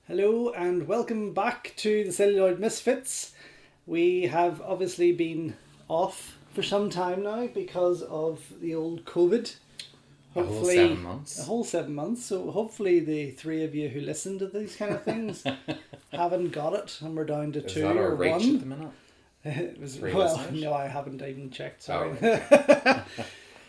Hello and welcome back to the Celluloid Misfits. We have obviously been off for some time now because of the old COVID. Hopefully, a whole 7 months. A whole 7 months. So hopefully the three of you who listen to these kind of things haven't got it and we're down to Is two that our or reach one. at the minute? It was, Three well, listeners? no, I haven't even checked. Sorry. Oh, right.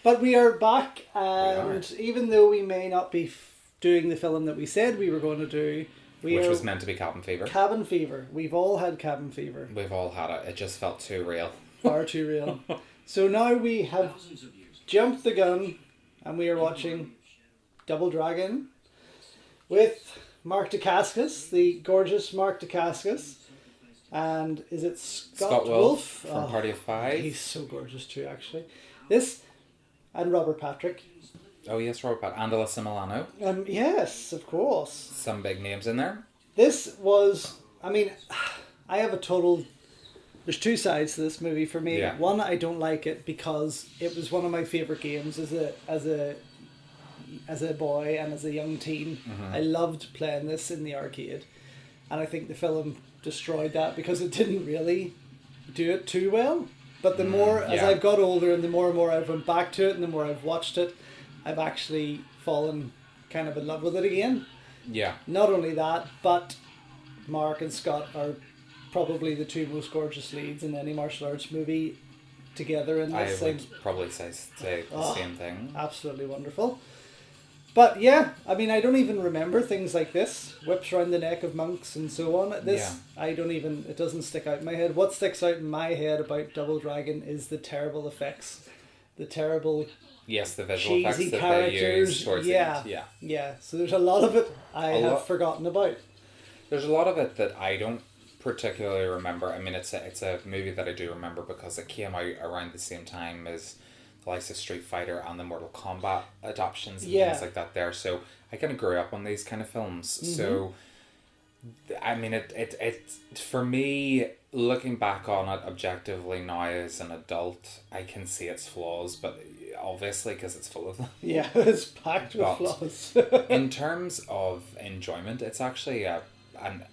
But we are back, and even though we may not be doing the film that we said we were going to do, Which was meant to be cabin fever. Cabin fever. We've all had cabin fever. We've all had it. It just felt too real. Far too real. So now we have jumped the gun and we are watching Double Dragon with Mark Dacascos, the gorgeous Mark Dacascos. And is it Scott Wolf? From Party of Five. He's so gorgeous too, actually. This and Robert Patrick. Oh yes, Robert Pat. And Alyssa Milano. Yes, of course. Some big names in there. This was, I mean, I have a total, there's two sides to this movie for me. Yeah. One, I don't like it because it was one of my favourite games as a boy and as a young teen. Mm-hmm. I loved playing this in the arcade. And I think the film destroyed that because it didn't really do it too well. But the more, as I've got older and the more I've went back to it and the more I've watched it, I've actually fallen kind of in love with it again. Yeah. Not only that, but Mark and Scott are probably the two most gorgeous leads in any martial arts movie together in this. I would probably say the same thing. Absolutely wonderful. But yeah, I mean, I don't even remember things like this. Whips around the neck of monks and so on. This, it doesn't stick out in my head. What sticks out in my head about Double Dragon is the terrible effects. The terrible... Yes, the visual effects cheesy that characters. they use towards the end. Yeah. So there's a lot of it I have forgotten about. There's a lot of it that I don't particularly remember. I mean, it's a movie that I do remember because it came out around the same time as the likes of Street Fighter and the Mortal Kombat adaptions and things like that there. So I kind of grew up on these kind of films. Mm-hmm. So, I mean, it for me, looking back on it objectively now as an adult, I can see its flaws, but obviously because it's full of them. Yeah, it's packed with flaws. In terms of enjoyment, it's actually an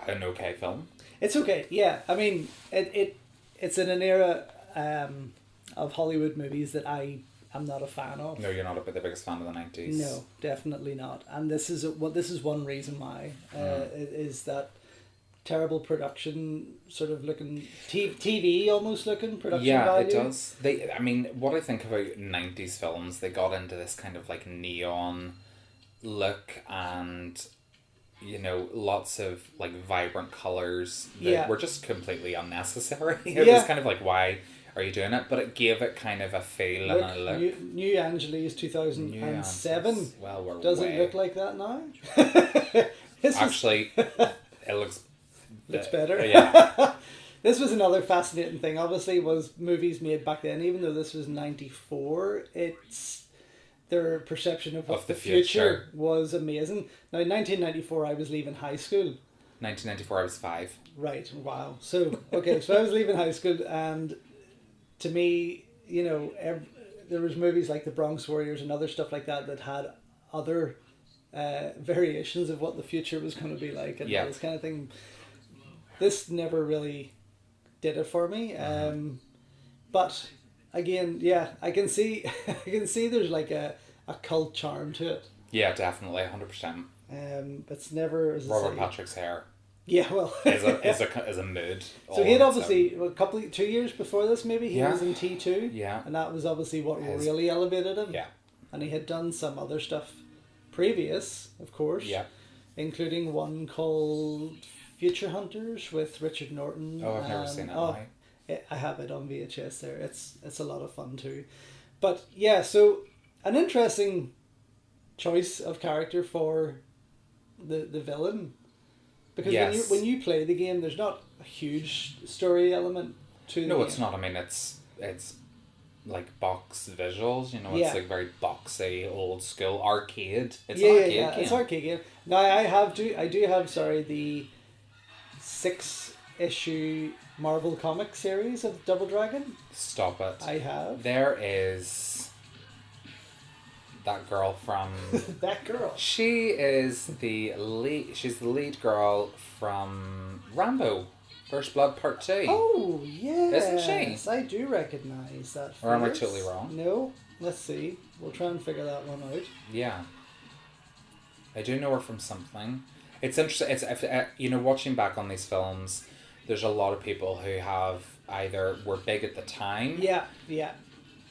okay film. It's okay, yeah. I mean, it's in an era of Hollywood movies that I am not a fan of. No, you're not the biggest fan of the 90s. No, definitely not. And this is one reason why is that terrible production, sort of looking TV almost looking production value. Yeah, it does. I mean, what I think about 90s films, they got into this kind of like neon look and, you know, lots of like vibrant colours that were just completely unnecessary. It was kind of like, why are you doing it? But it gave it kind of a feel and a look. New Angeles 2007. Well, we're Does it look like that now? Actually, it looks better. Yeah. This was another fascinating thing. Obviously, was movies made back then. Even though this was 94, it's their perception of the future was amazing. Now, in 1994, I was leaving high school. 1994, I was 5. Right. Wow. So okay, so I was leaving high school, and to me, you know, there was movies like The Bronx Warriors and other stuff like that had other variations of what the future was going to be like and this kind of thing. This never really did it for me. But again, I can see there's like a cult charm to it. Yeah, definitely, 100%. It's never Robert Patrick's hair. Yeah, well, is a mood. So he had obviously 2 years before this, maybe he was in T2. Yeah, and that was obviously what really elevated him. Yeah, and he had done some other stuff previous, of course. Yeah, including one called Future Hunters with Richard Norton. Oh, I've never seen it. I have it on VHS there. It's a lot of fun too. But yeah, so an interesting choice of character for the villain. Because when you play the game, there's not a huge story element to the game. No, it's not. I mean, it's like box visuals, you know, it's like very boxy, old school arcade. It's an arcade game. It's an arcade game. Now I do have the 6-issue Marvel comic series of Double Dragon. Stop it. I have. There is that girl from... That girl. She is the lead... She's the lead girl from Rambo, First Blood Part 2. Oh, yes. Isn't she? I do recognise that face. Or am I totally wrong? No. Let's see. We'll try and figure that one out. Yeah. I do know her from something. It's interesting. It's you know, watching back on these films, there's a lot of people who have either were big at the time. Yeah, yeah.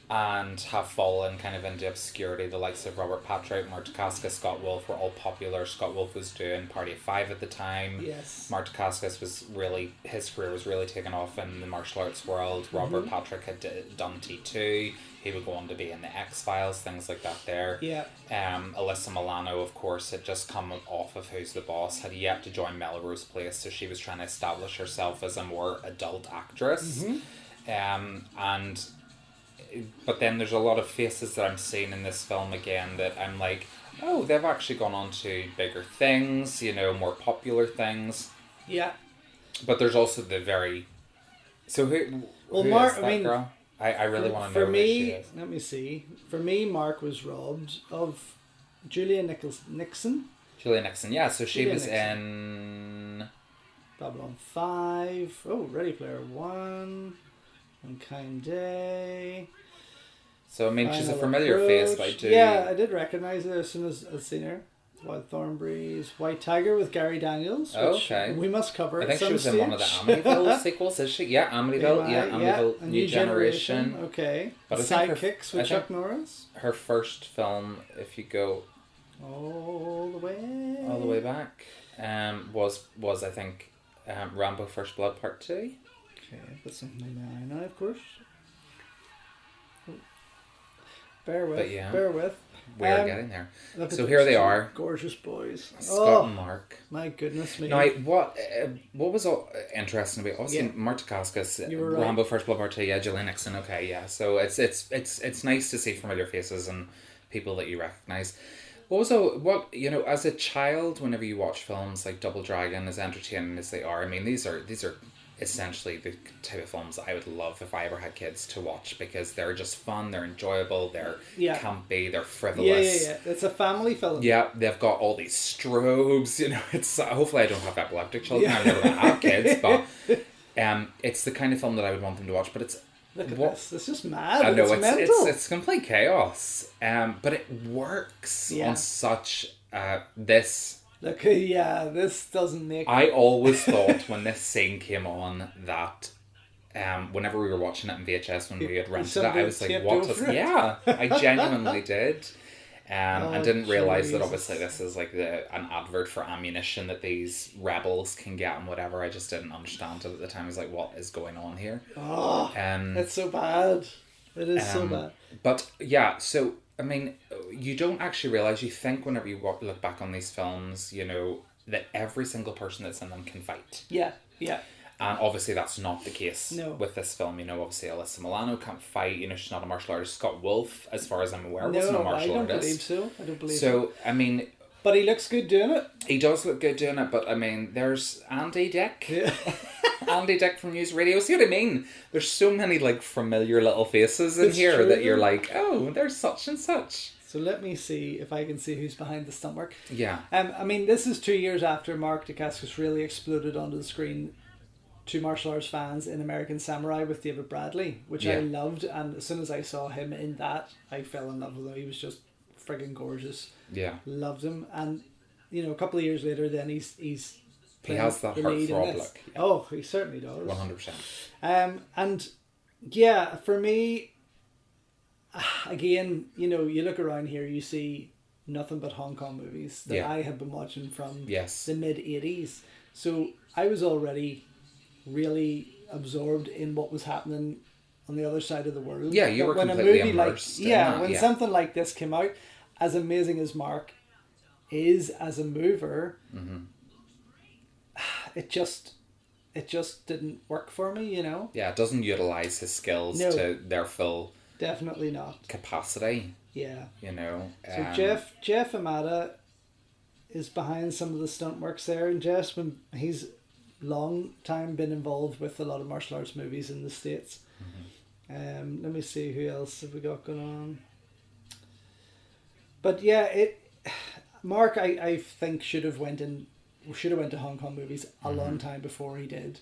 And have fallen kind of into obscurity. The likes of Robert Patrick, Mark Dacascos, Scott Wolf were all popular. Scott Wolf was doing Party of Five at the time. Yes. Mark Dacascos was really, his career was really taking off in the martial arts world. Robert Patrick had done T2. He would go on to be in the X-Files, things like that there. Yeah. Alyssa Milano, of course, had just come off of Who's the Boss, had yet to join Melrose Place, so she was trying to establish herself as a more adult actress. But then there's a lot of faces that I'm seeing in this film again that I'm like, oh, they've actually gone on to bigger things, you know, more popular things. Yeah. But there's also the very... So who is that girl? I really want to know who she is. Let me see. For me, Mark was robbed of Julia Nixon. Julia Nixon, yeah. So she Julia was Nixon. in... Babylon 5. Oh, Ready Player One. Unkind Day. So, I mean, she's a Final familiar Approach. face, but I do... Yeah, I did recognise her as soon as I'd seen her. Wild Thornbreeze. White Tiger with Gary Daniels, which we must cover I think at she was some in one of the stage. Amityville sequels, is she? Yeah, Amityville. Amityville A New Generation. Okay. But I think Sidekicks with Chuck Norris. Her first film, if you go... All the way... All the way back, was I think, Rambo First Blood Part 2. Okay, I've got something in my eye now, of course. Oh. Bear with, bear with. We're getting there. So here they are. Gorgeous boys. Scott and Mark. My goodness me. Now, what was interesting about, obviously, Mark Dacascos, Rambo First Blood Part 2, yeah, Julian Nixon, okay, yeah. So it's nice to see familiar faces and people that you recognise. Also, you know, as a child, whenever you watch films like Double Dragon, as entertaining as they are, I mean, these are essentially the type of films I would love if I ever had kids to watch, because they're just fun, they're enjoyable, they're campy, they're frivolous. Yeah. It's a family film. Yeah, they've got all these strobes, you know. It's hopefully I don't have epileptic children. I'm never going to have kids, but it's the kind of film that I would want them to watch. But it's look at this. It's just mad. I know it's mental. It's complete chaos. But it works on such this. Look, this doesn't make... I always thought when this scene came on that whenever we were watching it in VHS when we had rented it, I was like, what is... Yeah, I genuinely did. And didn't realise that obviously this is like an advert for ammunition that these rebels can get and whatever. I just didn't understand it at the time. I was like, what is going on here? It's so bad. It is so bad. But yeah, so... I mean, you don't actually realise, you think whenever you look back on these films, you know, that every single person that's in them can fight. Yeah. And obviously that's not the case with this film. You know, obviously Alyssa Milano can't fight, you know, she's not a martial artist. Scott Wolf, as far as I'm aware, wasn't a martial artist. I don't believe so. So, I mean... But he looks good doing it. He does look good doing it, but I mean, there's Andy Dick. Yeah. Andy Dick from News Radio. See what I mean? There's so many like familiar little faces in here that you're like, oh, there's such and such. So let me see if I can see who's behind the stunt work. Yeah. I mean, this is 2 years after Mark Dacascos really exploded onto the screen to martial arts fans in American Samurai with David Bradley, which I loved. And as soon as I saw him in that, I fell in love with him. He was just friggin' gorgeous. Yeah. Loved him. And, you know, a couple of years later, then he has that heartthrob look. Yeah. Oh, he certainly does. 100%. And yeah, for me, again, you know, you look around here, you see nothing but Hong Kong movies that I had been watching from the mid-80s. So I was already really absorbed in what was happening on the other side of the world. Yeah, you were when completely a movie immersed in like, that, when something like this came out, as amazing as Mark is as a mover, it just didn't work for me, you know? Yeah, it doesn't utilise his skills to their full... Definitely not. Capacity. Yeah. You know? So Jeff Amata is behind some of the stunt works there, and he's long time been involved with a lot of martial arts movies in the States. Let me see, who else have we got going on? But yeah, Mark, I think should have went to Hong Kong movies a long time before he did.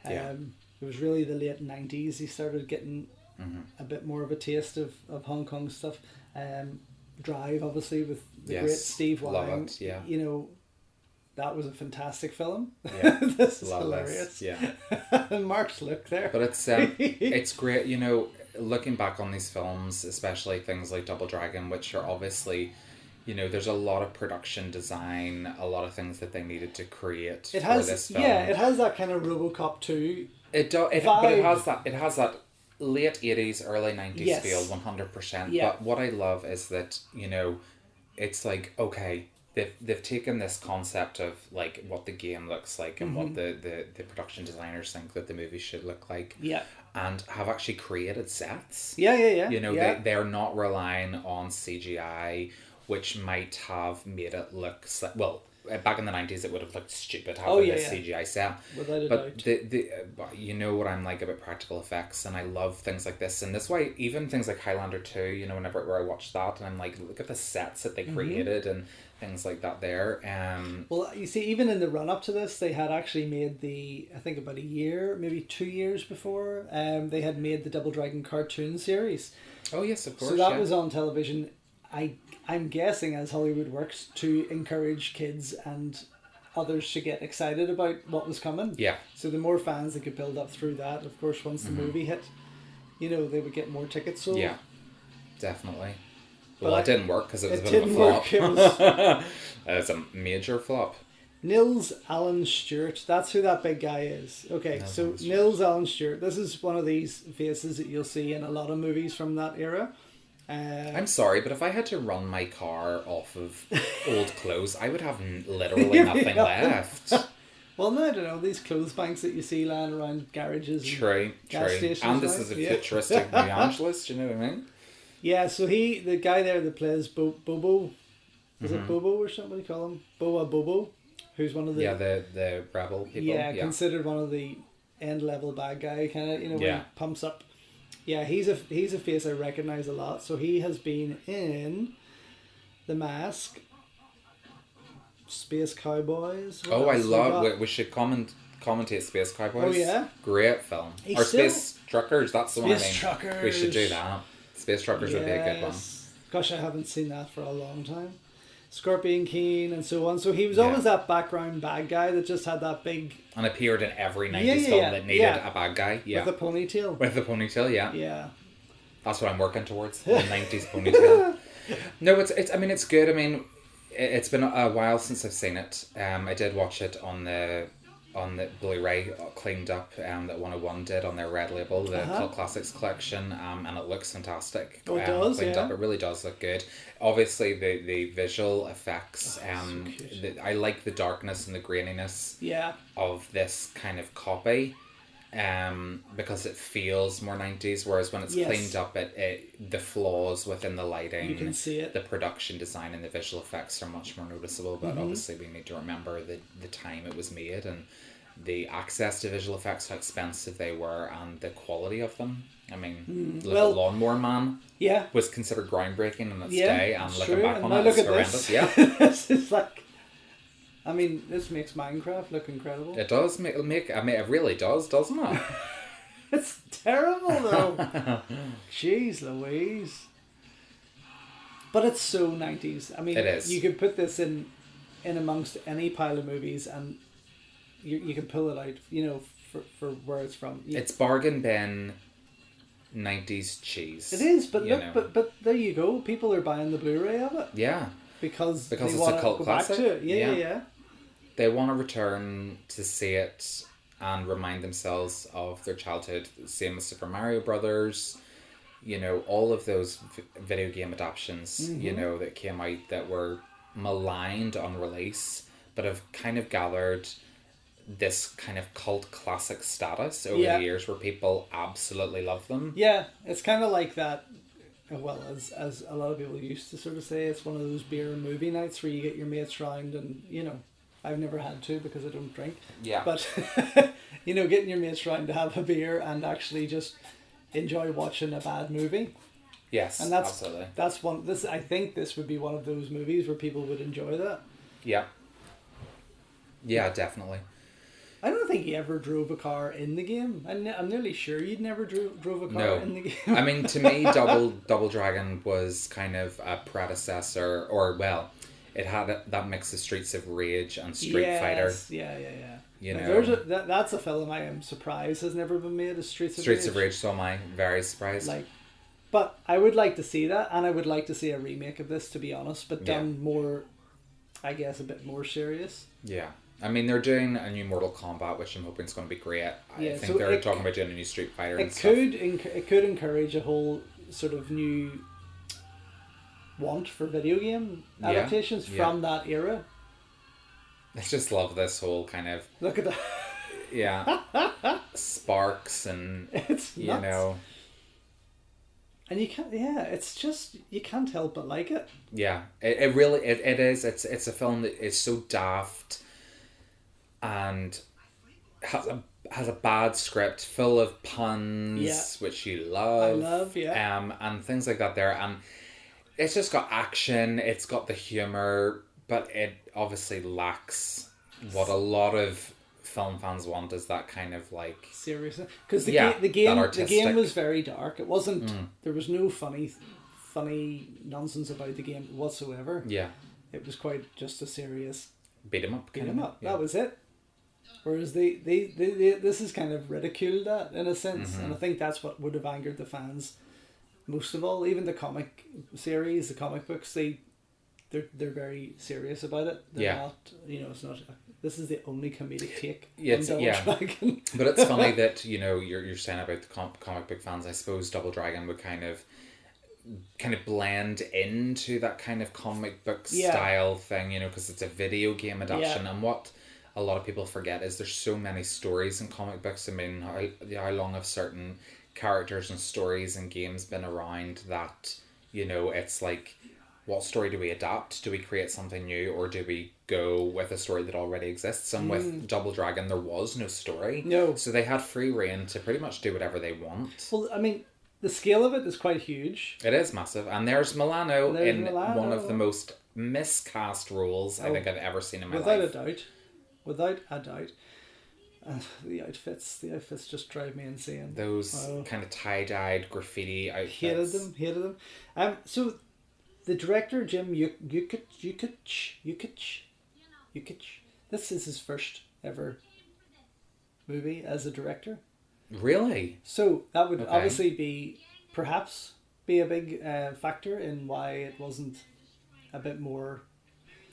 Yeah. It was really the late 90s he started getting a bit more of a taste of Hong Kong stuff. Drive, obviously, with the great Steve Wang. Love it, yeah. You know, that was a fantastic film. Yeah. This is Love hilarious. this, yeah. And Mark's look there. But it's great, you know, looking back on these films, especially things like Double Dragon, which are obviously, you know, there's a lot of production design, a lot of things that they needed to create for this film. Yeah, it has that kind of RoboCop 2 It does, but it has that late 80s, early 90s feel, 100%. Yeah. But what I love is that, you know, it's like, okay, they've taken this concept of like what the game looks like and what the production designers think that the movie should look like. Yeah. And have actually created sets. Yeah. You know, they're not relying on CGI, which might have made it look well, back in the 90s it would have looked stupid having a CGI set. Without a doubt. You know what I'm like about practical effects, and I love things like this, and that's why even things like Highlander 2, you know, whenever I watch that and I'm like, look at the sets that they created and things like that there. Well, you see, even in the run up to this, they had actually made I think about a year, maybe 2 years before, they had made the Double Dragon cartoon series. Oh yes, of course. So that was on television. I'm guessing, as Hollywood works, to encourage kids and others to get excited about what was coming. Yeah. So the more fans they could build up through that, of course, once the movie hit, you know, they would get more tickets sold. Yeah, definitely. Well, it didn't work because it was a bit of a flop. It was a major flop. Nils Allen Stewart, that's who that big guy is. Okay, Nils Allen Stewart, this is one of these faces that you'll see in a lot of movies from that era. I'm sorry, but if I had to run my car off of old clothes, I would have literally nothing left. Well, no, I don't know. These clothes banks that you see lying around garages and gas stations. And this is a futuristic New Angeles, do you know what I mean? Yeah, so the guy there that plays Bobo, is it Bobo or something you call him? Boa Bobo, who's one of the... Yeah, the rebel people. Yeah, considered one of the end-level bad guy, kind of, you know, when he pumps up. Yeah, he's a face I recognise a lot. So he has been in The Mask, Space Cowboys. I love... We should commentate Space Cowboys. Oh, yeah? Great film. Space Truckers, that's the one I mean. Space Truckers. We should do that. Space Truckers would be a good one. Gosh, I haven't seen that for a long time. Scorpion King and so on. So he was always that background bad guy that just had that big... And appeared in every 90s film that needed a bad guy. Yeah. With a ponytail. With a ponytail, yeah. Yeah. That's what I'm working towards. The 90s ponytail. No, it's good. I mean, it's been a while since I've seen it. I did watch it on the Blu-ray cleaned up that 101 did on their Red Label, the Cult Classics collection, and it looks fantastic. Oh, it does, cleaned up. It really does look good. Obviously, the visual effects, I like the darkness and the graininess of this kind of copy, because it feels more 90s, whereas when it's cleaned up, the flaws within the lighting, you can see it. The production design and the visual effects are much more noticeable, but obviously we need to remember the time it was made and the access to visual effects, how expensive they were, and the quality of them. I mean, look at Lawnmower Man. Yeah. Was considered groundbreaking in its day, and looking back on it, it's horrendous. Yeah. This is like... I mean, this makes Minecraft look incredible. It does make. I mean, it really does, doesn't it? It's terrible, though. Jeez Louise. But it's so 90s. I mean, it is. You could put this in amongst any pile of movies, and you can pull it out, you know, for where it's from. It's bargain bin 90s cheese. It is, but look, but there you go. People are buying the Blu-ray of it. Yeah. Because it's a cult classic. Back to it. Yeah. They want to return to see it and remind themselves of their childhood. Same as Super Mario Brothers, you know, all of those video game adaptions, you know, that came out that were maligned on release, but have kind of gathered this kind of cult classic status over the years where people absolutely love them. Yeah, it's kind of like that. Well, as a lot of people used to sort of say, it's one of those beer and movie nights where you get your mates round and, you know, I've never had to because I don't drink. Yeah. But, you know, getting your mates round to have a beer and actually just enjoy watching a bad movie. Yes, and that's absolutely. that's one. This I think this would be one of those movies where people would enjoy that. Yeah. Yeah, definitely. I don't think he ever drove a car in the game. I'm nearly sure you'd never drove a car No. in the game. I mean, to me, Double Dragon was kind of a predecessor, or well, it had that mix of Streets of Rage and Street Fighter. Yeah. You Now, know, that's a film I am surprised has never been made. As Streets of Streets of Rage. So am I. Very surprised. Like, but I would like to see that, and I would like to see a remake of this, to be honest, but done more, I guess, a bit more serious. Yeah. I mean, they're doing a new Mortal Kombat, which I'm hoping is going to be great. I think so they're talking about doing a new Street Fighter and stuff. It could encourage a whole sort of new want for video game adaptations from that era. I just love this whole kind of... Look at that. Yeah. Sparks and, it's you nuts. know... And you can't, it's just, you can't help but like it. Yeah, it really is. It's a film that is so daft and has a bad script full of puns, which you love. I love, and things like that there. And it's just got action, it's got the humour, but it obviously lacks what a lot of film fans want, is that kind of like... Seriously? Because the game was very dark. It wasn't... There was no funny nonsense about the game whatsoever. Yeah. It was quite just a serious... Beat 'em up. Yeah. That was it. Whereas this is kind of ridiculed that, in a sense. And I think that's what would have angered the fans most of all. Even the comic series, the comic books, they're very serious about it. They're not, it's not... This is the only comedic take on Double Dragon. But it's funny that, you're saying about the comic book fans. I suppose Double Dragon would kind of blend into that kind of comic book style thing, because it's a video game adaptation. And what a lot of people forget is there's so many stories in comic books. I mean, how long have certain characters and stories and games been around that, it's like... What story do we adapt? Do we create something new, or do we go with a story that already exists? And with Double Dragon, there was no story. No. So they had free reign to pretty much do whatever they want. Well, I mean, the scale of it is quite huge. It is massive. And there's Milano one of the most miscast roles I think I've ever seen in my life. Without a doubt. The outfits just drive me insane. Those kind of tie-dyed graffiti outfits. Hated them. So... The director, Jim Yukich, this is his first ever movie as a director. Really? So that would obviously perhaps be a big factor in why it wasn't a bit more...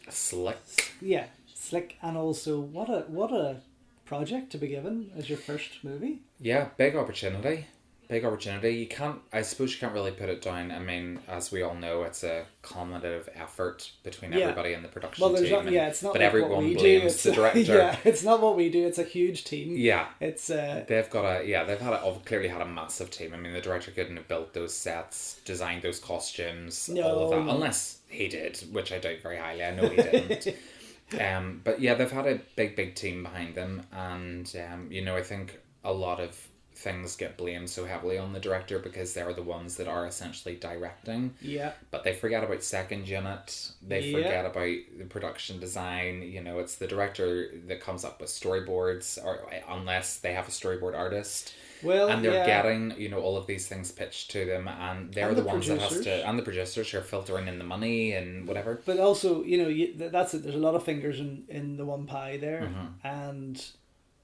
Slick. Yeah, slick, and also what a project to be given as your first movie. Yeah, big opportunity. I suppose you can't really put it down. I mean, as we all know, it's a cumulative effort between everybody in the production team. It's not. But like everyone blames the director. Yeah, it's not what we do. It's a huge team. Yeah, it's. They've clearly had a massive team. I mean, the director couldn't have built those sets, designed those costumes, all of that, unless he did, which I doubt very highly. I know he didn't. But yeah, they've had a big team behind them, and I think a lot of things get blamed so heavily on the director because they're the ones that are essentially directing. Yeah. But they forget about second unit. They forget about the production design. It's the director that comes up with storyboards, or unless they have a storyboard artist. Well, and they're getting, all of these things pitched to them, and they're the ones that has to, and the producers are filtering in the money and whatever. But also, that's it. There's a lot of fingers in the one pie there, and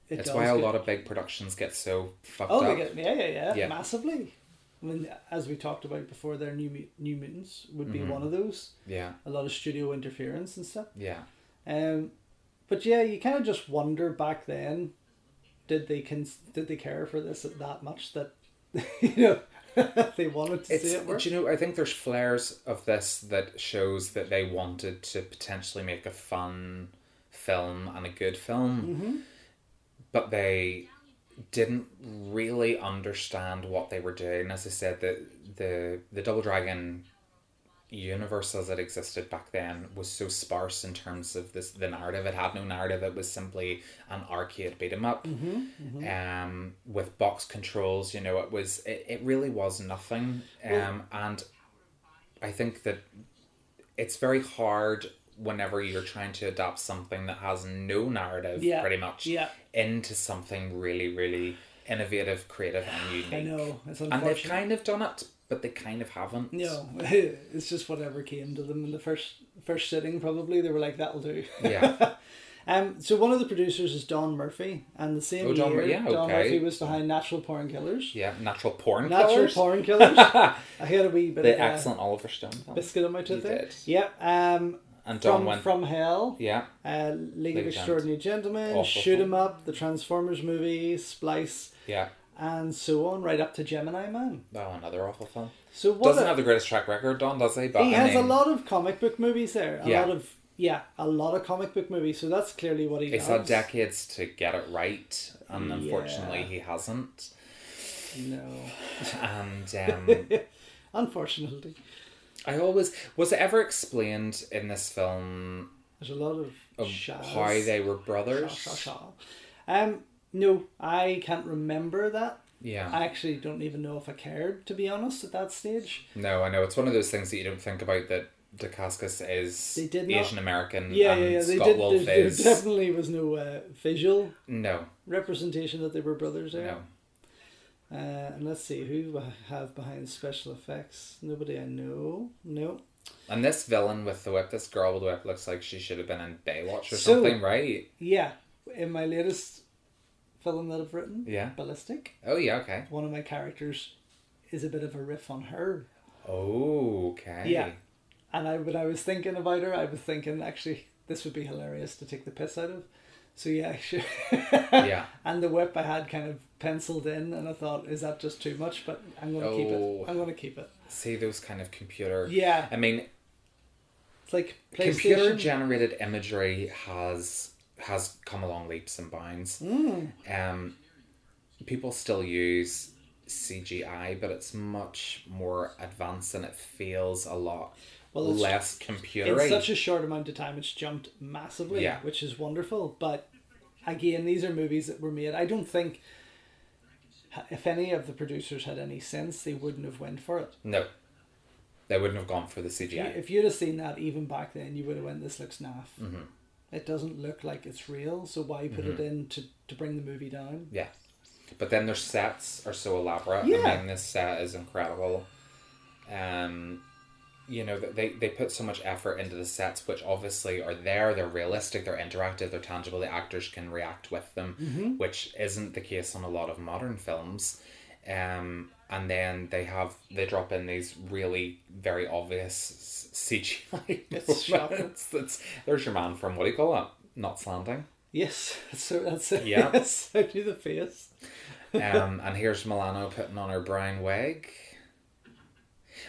it's why a lot of big productions get so fucked up. Yeah, massively. I mean, as we talked about before, their New Mutants would be one of those. Yeah. A lot of studio interference and stuff. Yeah. But yeah, you kind of just wonder back then, did they care for this that much that they wanted to see it work? I think there's flares of this that shows that they wanted to potentially make a fun film and a good film, but they didn't really understand what they were doing. As I said, the Double Dragon universe as it existed back then was so sparse in terms of the narrative. It had no narrative. It was simply an arcade beat 'em up, with box controls. You know, it really was nothing. And I think that it's very hard whenever you're trying to adapt something that has no narrative, pretty much, into something really, really innovative, creative, and unique. I know, it's unfortunate. And they've kind of done it, but they kind of haven't. No, it's just whatever came to them in the first sitting. Probably they were like, "That'll do." Yeah. So one of the producers is Don Murphy, and the same year, Don Murphy was behind Natural Porn Killers. Yeah, Natural Porn Killers. I had a wee bit the of excellent Oliver Stone film. Biscuit on my tooth there. Did. Yeah. And Don went from Hell. Yeah. League of Extraordinary Gentlemen, Awful Shoot 'Em film. Up, the Transformers movie, Splice. Yeah. And so on, right up to Gemini Man. Oh, another awful film. So doesn't have the greatest track record, Don, does he? But he has a lot of comic book movies there. Yeah. A lot of comic book movies. So that's clearly what he does. It's had decades to get it right, and unfortunately he hasn't. No. And unfortunately. Was it ever explained in this film there's a lot of how they were brothers? No, I can't remember that. Yeah. I actually don't even know if I cared, to be honest, at that stage. No, I know. It's one of those things that you don't think about, that Dacascos is Asian American and Scott Wolf there is... definitely was no visual No. representation that they were brothers there. No. And let's see, who I have behind special effects? Nobody I know. No. And this villain with the whip, this girl with the whip, looks like she should have been in Baywatch or something, right? Yeah. In my latest film that I've written, yeah, Ballistic. Oh, yeah, okay. One of my characters is a bit of a riff on her. Oh, okay. Yeah. And when I was thinking about her, I was thinking, actually, this would be hilarious to take the piss out of. So yeah, sure. Yeah. And the whip I had kind of penciled in, and I thought, is that just too much? But I'm going to keep it. I'm going to keep it. See those kind of computer... Yeah. I mean... It's like computer-generated imagery has come along leaps and bounds. People still use CGI, but it's much more advanced and it feels a lot less computery. In such a short amount of time, it's jumped massively, which is wonderful. But again, these are movies that were made. I don't think if any of the producers had any sense, they wouldn't have went for it. No. They wouldn't have gone for the CGI. If you'd have seen that even back then, you would have went, this looks naff. Mm-hmm. It doesn't look like it's real, so why put it in to bring the movie down? Yeah. But then their sets are so elaborate. Yeah. I mean, this set is incredible. You know, they put so much effort into the sets, which obviously are there. They're realistic, they're interactive, they're tangible. The actors can react with them, which isn't the case on a lot of modern films. And then they drop in these really very obvious CGI moments. There's your man from, what do you call it? Knots Landing. Yes, that's it. Yeah. Yes, I do the face. And here's Milano putting on her brown wig.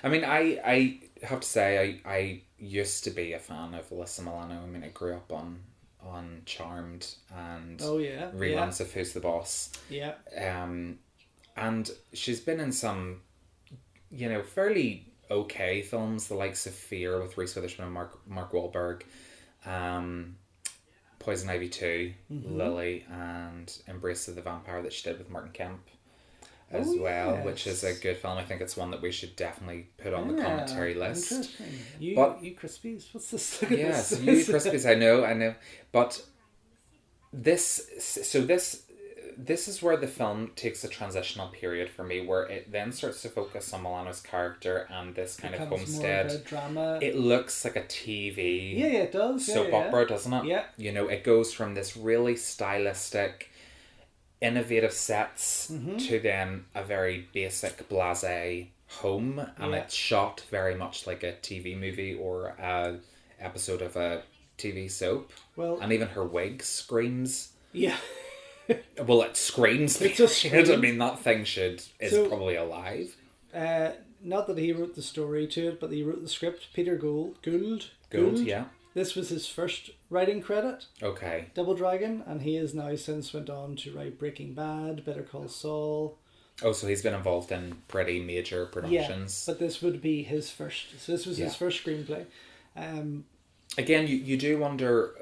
I mean, I have to say, I used to be a fan of Alyssa Milano. I mean, I grew up on Charmed and reruns of Who's the Boss. Yeah. And she's been in some, you know, fairly okay films, the likes of Fear with Reese Witherspoon and Mark Wahlberg, Poison Ivy 2, Lily, and Embrace of the Vampire that she did with Martin Kemp as well, which is a good film. I think it's one that we should definitely put on the commentary list. Interesting. You Crispies, what's this? Yes, You Crispies, I know. But this is where the film takes a transitional period for me, where it then starts to focus on Milano's character and this kind of homestead. More of a drama. It looks like a TV it does. soap opera, doesn't it? Yeah. You know, it goes from this really stylistic, innovative sets to then a very basic blasé home, and it's shot very much like a TV movie or a episode of a TV soap. Well, and even her wig screams. Yeah. Well, it screams. It just screams. I mean, that thing is probably alive. Not that he wrote the story to it, but he wrote the script. Peter Gould, yeah. This was his first writing credit. Okay. Double Dragon, and he has now since went on to write Breaking Bad, Better Call Saul, Oh, so he's been involved in pretty major Yeah, productions. but this would be his first. So this was his first screenplay. Again, you do wonder,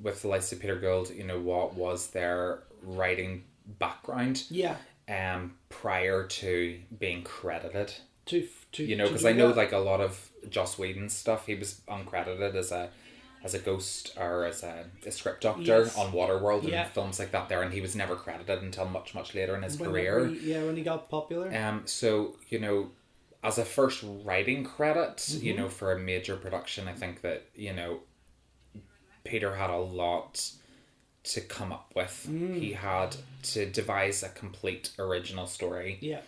with the likes of Peter Gould, what was their writing background Yeah. Prior to being credited. To Because I know like a lot of Joss Whedon's stuff, he was uncredited as a ghost or as a script doctor on Waterworld and films like that there, and he was never credited until much, much later in his career. When he got popular. So, as a first writing credit, for a major production, I think that, Peter had a lot to come up with. He had to devise a complete original story. Yeah.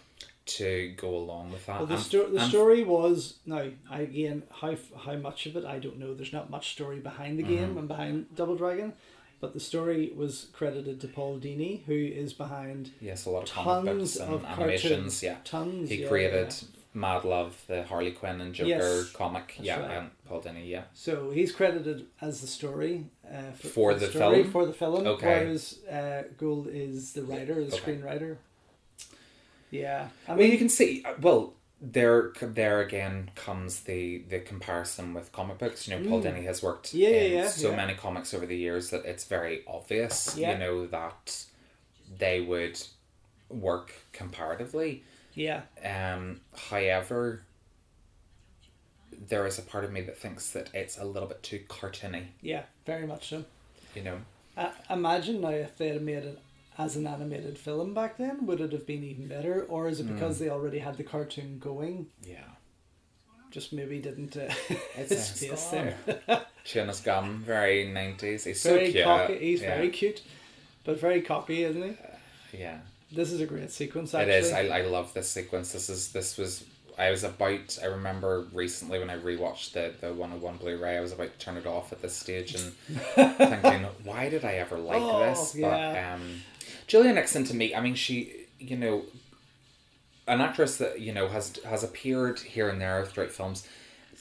To go along with that. Well, the story was now again how much of it I don't know. There's not much story behind the game and behind Double Dragon, but the story was credited to Paul Dini, who is behind a lot of comic books and animations. Tons. He created Mad Love, the Harley Quinn and Joker comic. Right. And Paul Dini. So he's credited as the story for the film. For the film, okay. Whereas Gould is the writer, the screenwriter. Yeah, I mean, you can see. Well, there again comes the comparison with comic books. Paul Dini has worked in so many comics over the years that it's very obvious. That they would work comparatively. Yeah. However, there is a part of me that thinks that it's a little bit too cartoony. Yeah, very much so. Imagine now if they had made it as an animated film back then, would it have been even better? Or is it because they already had the cartoon going? Yeah. Just maybe didn't it's space there. Jonas Gum, very 90s. He's very so cute. Cocky. He's very cute, but very cocky, isn't he? Yeah. This is a great sequence, actually. It is. I love this sequence. I remember recently when I rewatched the 101 Blu-ray, I was about to turn it off at this stage and thinking, why did I ever like this? Yeah. But Julia Nixon, to me, I mean, she, an actress that, has appeared here and there throughout films.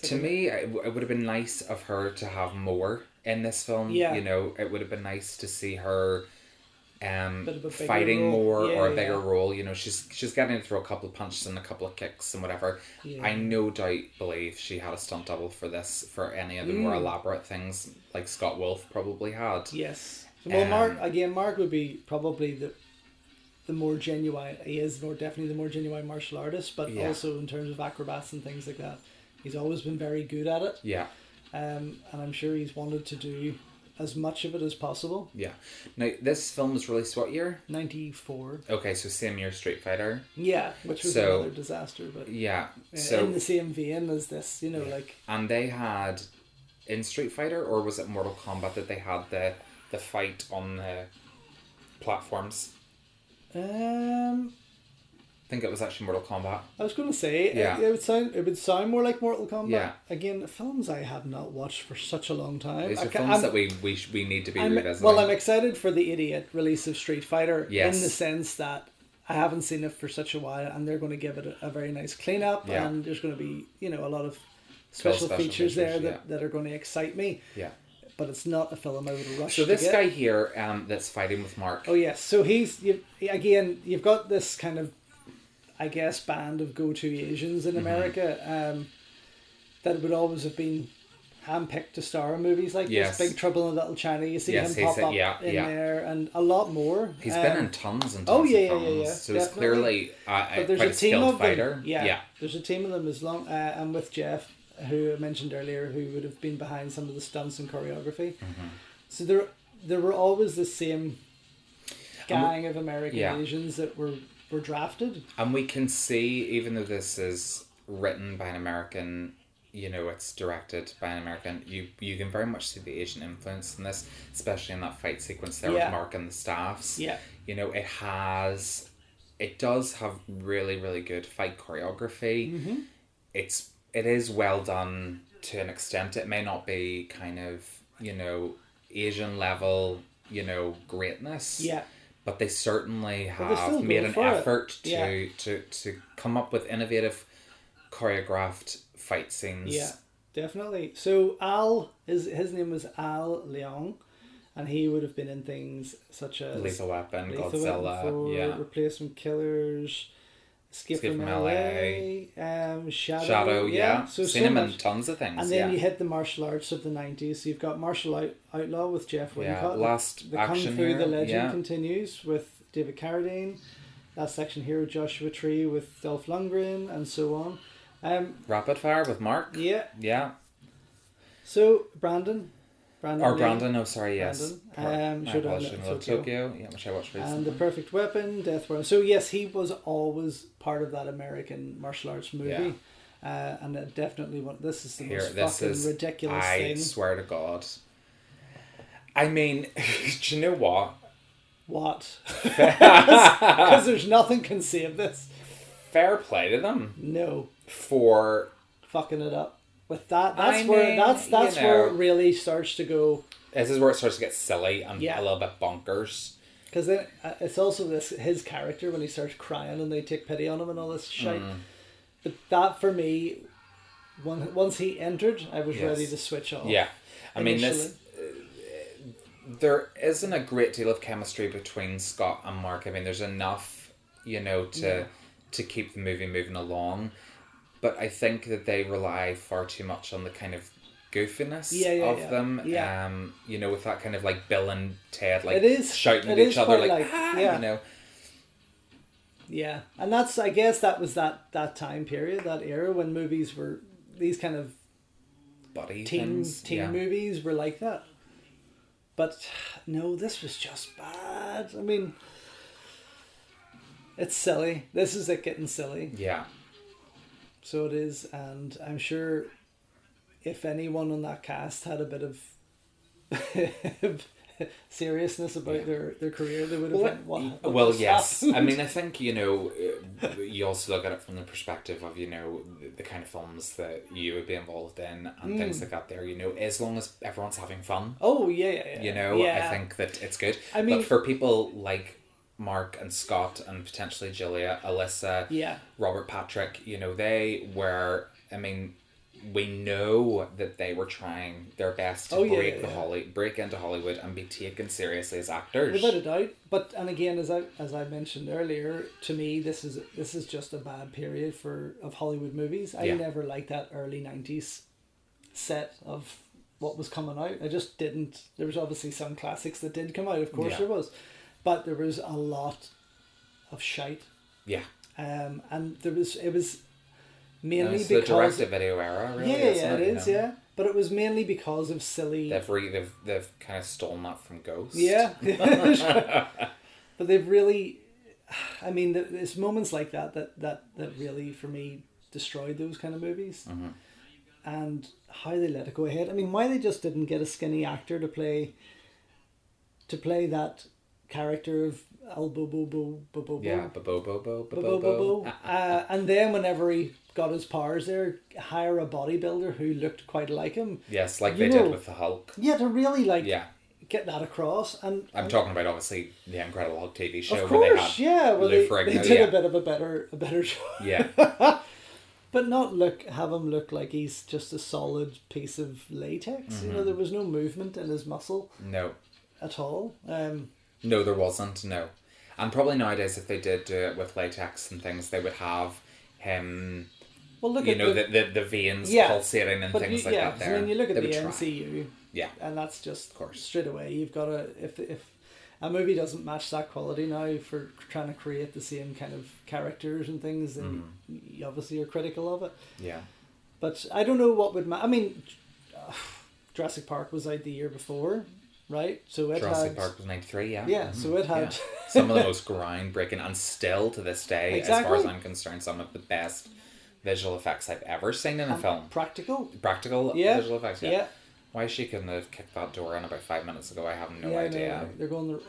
To me, it would have been nice of her to have more in this film. Yeah. It would have been nice to see her role. fighting more or a bigger role. She's getting to throw a couple of punches and a couple of kicks and whatever. I no doubt believe she had a stunt double for this, for any of the more elaborate things like Scott Wolf probably had. Yes. Well, Mark would be probably the more genuine. He is definitely the more genuine martial artist, but also in terms of acrobats and things like that, he's always been very good at it. Yeah. And I'm sure he's wanted to do as much of it as possible. Yeah. Now, this film was released what year? 94. Okay, so same year Street Fighter. Yeah, which was another disaster, but in the same vein as this, like. And they had in Street Fighter, or was it Mortal Kombat that they had the fight on the platforms? I think it was actually Mortal Kombat. I was going to say it would sound more like Mortal Kombat. Yeah. Again, films I have not watched for such a long time. These are films that we need to be revisiting. Well, I'm excited for the idiot release of Street Fighter. Yes. In the sense that I haven't seen it for such a while, and they're going to give it a very nice cleanup, and there's going to be a lot of special features there that are going to excite me. Yeah. But it's not a film I would rush. So this guy here, that's fighting with Mark. Oh yes, so you've got this kind of, I guess, band of go-to Asians in America that would always have been handpicked to star in movies like this. Big Trouble in Little China. You see him pop up in there, and a lot more. He's been in tons and tons of films. So he's clearly quite a skilled fighter. Yeah, there's a team of them and with Jeff, who I mentioned earlier, who would have been behind some of the stunts and choreography. So there were always the same gang of American Asians that were drafted. And we can see, even though this is written by an American, it's directed by an American, you can very much see the Asian influence in this, especially in that fight sequence there with Mark and the staffs. Yeah. It does have really, really good fight choreography. It is well done to an extent. It may not be kind of, Asian level, greatness. Yeah. But they certainly have made an effort to come up with innovative choreographed fight scenes. Yeah, definitely. So Al, his name was Al Leong, and he would have been in things such as Lethal Weapon, Lethal Godzilla, Weapon 4, yeah. Replacement Killers, Escape from LA, Shadow, yeah. So Seen so him much. in tons of things, And then yeah. you hit the martial arts of the 90s. So you've got Outlaw with Jeff Wincott. Yeah, Last the Action Kung Fu Hero, The Legend yeah. continues with David Carradine. Last Action Hero Joshua Tree with Dolph Lundgren, and so on. Rapid Fire with Mark. Yeah. Yeah. So Brandon. Brandon, oh sorry, yes. Showdown Showdown in in Tokyo. Yeah, which I watched recently. And The Perfect Weapon, Death Warrant. So yes, he was always part of that American martial arts movie. Yeah. And it definitely this is the Here, most fucking ridiculous thing. I swear to God. I mean, do you know what? What? Because there's nothing can save this. Fair play to them. No. For fucking it up. With that, that's where it really starts to go. This is where it starts to get silly and a little bit bonkers. Because then it's also his character when he starts crying and they take pity on him and all this shit. But that for me, once he entered, I was ready to switch off. Yeah, I mean initially. There isn't a great deal of chemistry between Scott and Mark. I mean, there's enough, to keep the movie moving along. But I think that they rely far too much on the kind of goofiness of them. Yeah. With that kind of like Bill and Ted shouting at it each other Yeah. And that's, I guess that was that time period, that era when movies were these kind of buddy teen movies were like that. But no, this was just bad. I mean, it's silly. This is it getting silly. Yeah. So it is, and I'm sure if anyone on that cast had a bit of seriousness about their career, they would have what yes. happened? I mean, I think, you also look at it from the perspective of, the kind of films that you would be involved in and things like that there, as long as everyone's having fun. Oh, yeah. I think that it's good. I mean, but for people like Mark and Scott and potentially Julia, Alyssa, Robert Patrick, they were, I mean, we know that they were trying their best to break into Hollywood and be taken seriously as actors. Without a doubt. But and again, as I mentioned earlier, to me this is just a bad period of Hollywood movies. I never liked that early 90s set of what was coming out. I just didn't. There was obviously some classics that did come out, of course there was. But there was a lot of shite. Yeah. And it was mainly because the direct-to-video era, really. It is. But it was mainly because of silly. They've kind of stolen that from Ghost. Yeah. But they've really, I mean, it's moments like that really for me destroyed those kind of movies. Mm-hmm. And how they let it go ahead. I mean, why they just didn't get a skinny actor to play that character of El Bobo. Yeah, Bobo. And then whenever he got his powers there, hire a bodybuilder who looked quite like him. Yes, like they did with the Hulk. Yeah, to really get that across. And I'm talking about obviously the Incredible Hulk TV show. Of course, where they had they did a bit of a better show. Yeah. But have him look like he's just a solid piece of latex. Mm-hmm. There was no movement in his muscle. No. At all. No, there wasn't. No, and probably nowadays, if they did do it with latex and things, they would have him. Well, look at the veins pulsating and things like that. There, I mean, you look at the MCU. Yeah, and that's just of course straight away. You've got to if a movie doesn't match that quality now for trying to create the same kind of characters and things, then you obviously are critical of it. Yeah, but I don't know what would I mean, Jurassic Park was out the year before. Right, so it Jurassic Park was 93, yeah. Yeah, so it had some of the most groundbreaking, and still to this day, as far as I'm concerned, some of the best visual effects I've ever seen in a film. Practical visual effects. Yeah. Why she couldn't have kicked that door in about 5 minutes ago, I have no idea. No, they're going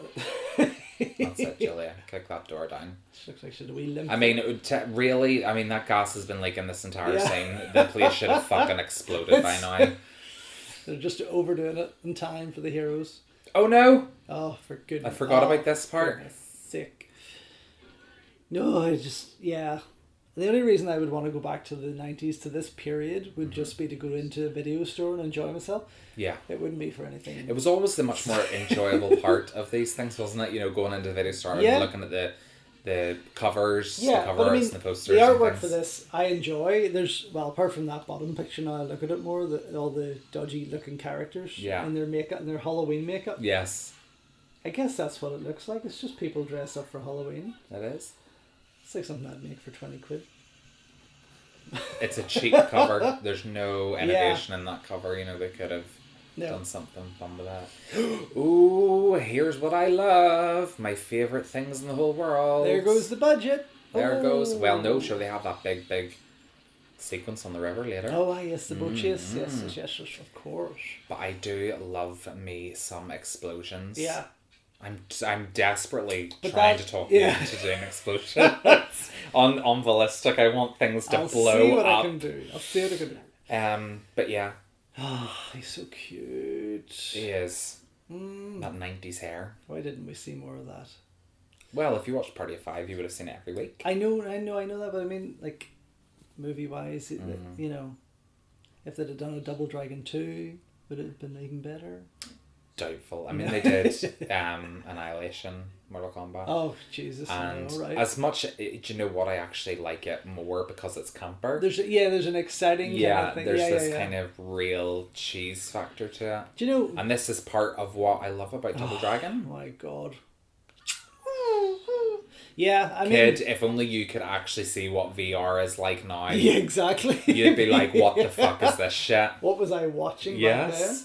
That's it, Julia. Kick that door down. Looks like she's a wee limp. I mean, really, I mean, that gas has been leaking this entire scene. The place should have fucking exploded by now. They're just overdoing it in time for the heroes. Oh no! Oh, for goodness. I forgot about this part. Sick. No, the only reason I would want to go back to the 90s, to this period, would just be to go into a video store and enjoy myself. Yeah. It wouldn't be for anything. It was always the much more enjoyable part of these things, wasn't it? You know, going into the video store and looking at the covers, the cover arts and the posters. The artwork for this, I enjoy. There's, well, apart from that bottom picture now, I look at it more, all the dodgy looking characters and their makeup and their Halloween makeup. Yes. I guess that's what it looks like. It's just people dressed up for Halloween. It is. It's like something I'd make for 20 quid. It's a cheap cover. There's no innovation in that cover. You know, they could have done something fun with that. Ooh, here's what I love. My favourite things in the whole world. There goes the budget. There goes. Well, no, sure, they have that big sequence on the river later. Oh, yes, the boat chase. Yes, of course. But I do love me some explosions. Yeah. I'm desperately trying to talk you into doing explosions. on ballistic, I want things to blow up. I'll see what I can do. But yeah. Oh, he's so cute. He is. That 90s hair. Why didn't we see more of that? Well, if you watched Party of Five, you would have seen it every week. I know that, but I mean, like, movie-wise, you know, if they'd have done a Double Dragon 2, would it have been even better? Doubtful. I mean, they did Annihilation, Mortal Kombat. Oh, Jesus. And right. as much, do you know what, I actually like it more because it's camper. There's an exciting kind of thing. There's this kind of real cheese factor to it. Do you know? And this is part of what I love about Double Dragon. Oh my God. Yeah, I mean... Kid, if only you could actually see what VR is like now. Yeah, exactly. You'd be like, what the fuck is this shit? What was I watching back then?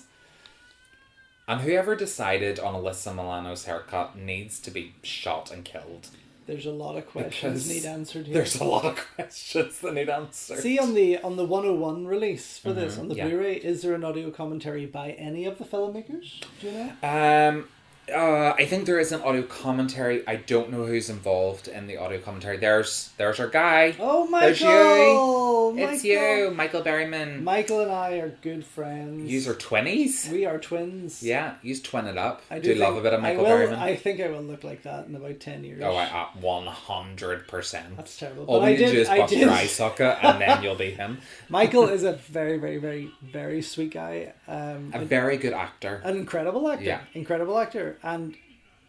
And whoever decided on Alyssa Milano's haircut needs to be shot and killed. There's a lot of questions need answered here. There's a lot of questions that need answered. See, on the 101 release for this, on the Blu-ray, is there an audio commentary by any of the filmmakers? Do you know? I think there is an audio commentary. I don't know who's involved in the audio commentary. There's our guy. Oh, Michael! There's you. It's you, Michael Berryman. Michael and I are good friends. Yous are twinnies? We are twins. Yeah, yous twin it up. I do love a bit of Michael Berryman. I think I will look like that in about 10 years. Oh, 100%. That's terrible. All we need to do is bust your eye socket and then you'll be him. Michael is a very, very, very, very sweet guy. A very good actor. An incredible actor. Yeah. Incredible actor. And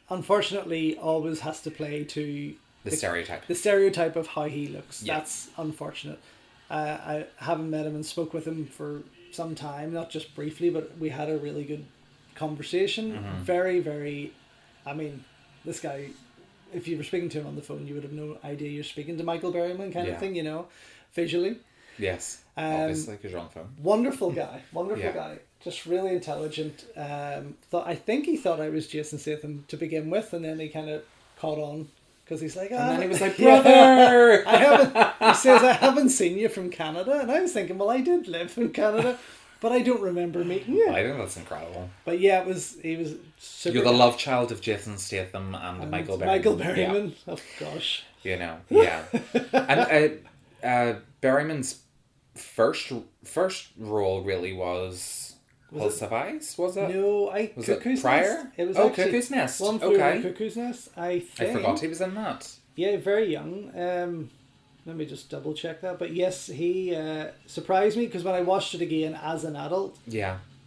unfortunately always has to play to the stereotype. The stereotype of how he looks. Yeah. That's unfortunate. I haven't met him and spoke with him for some time, not just briefly, but we had a really good conversation. Very, very... I mean, this guy, if you were speaking to him on the phone, you would have no idea you're speaking to Michael Berryman kind of thing, you know, visually. Yes, obviously, because you're on the phone. Wonderful guy. Guy. Just really intelligent. I think he thought I was Jason Statham to begin with, and then he kind of caught on because he's like, and then he was like, brother. He says, I haven't seen you from Canada, and I was thinking, well, I did live in Canada, but I don't remember meeting you. I think that's incredible. But yeah, he was super. You're the love child of Jason Statham and Michael Berryman. Michael Berryman. Yeah. Oh gosh. You know, yeah. And Berryman's first role really was Hills Have Eyes, was it? No, was Cuckoo's it prior? Nest. It was Cuckoo's Nest. One Flew Over the Cuckoo's Nest. I forgot he was in that. Yeah, very young. Let me just double check that. But yes, he surprised me because when I watched it again as an adult,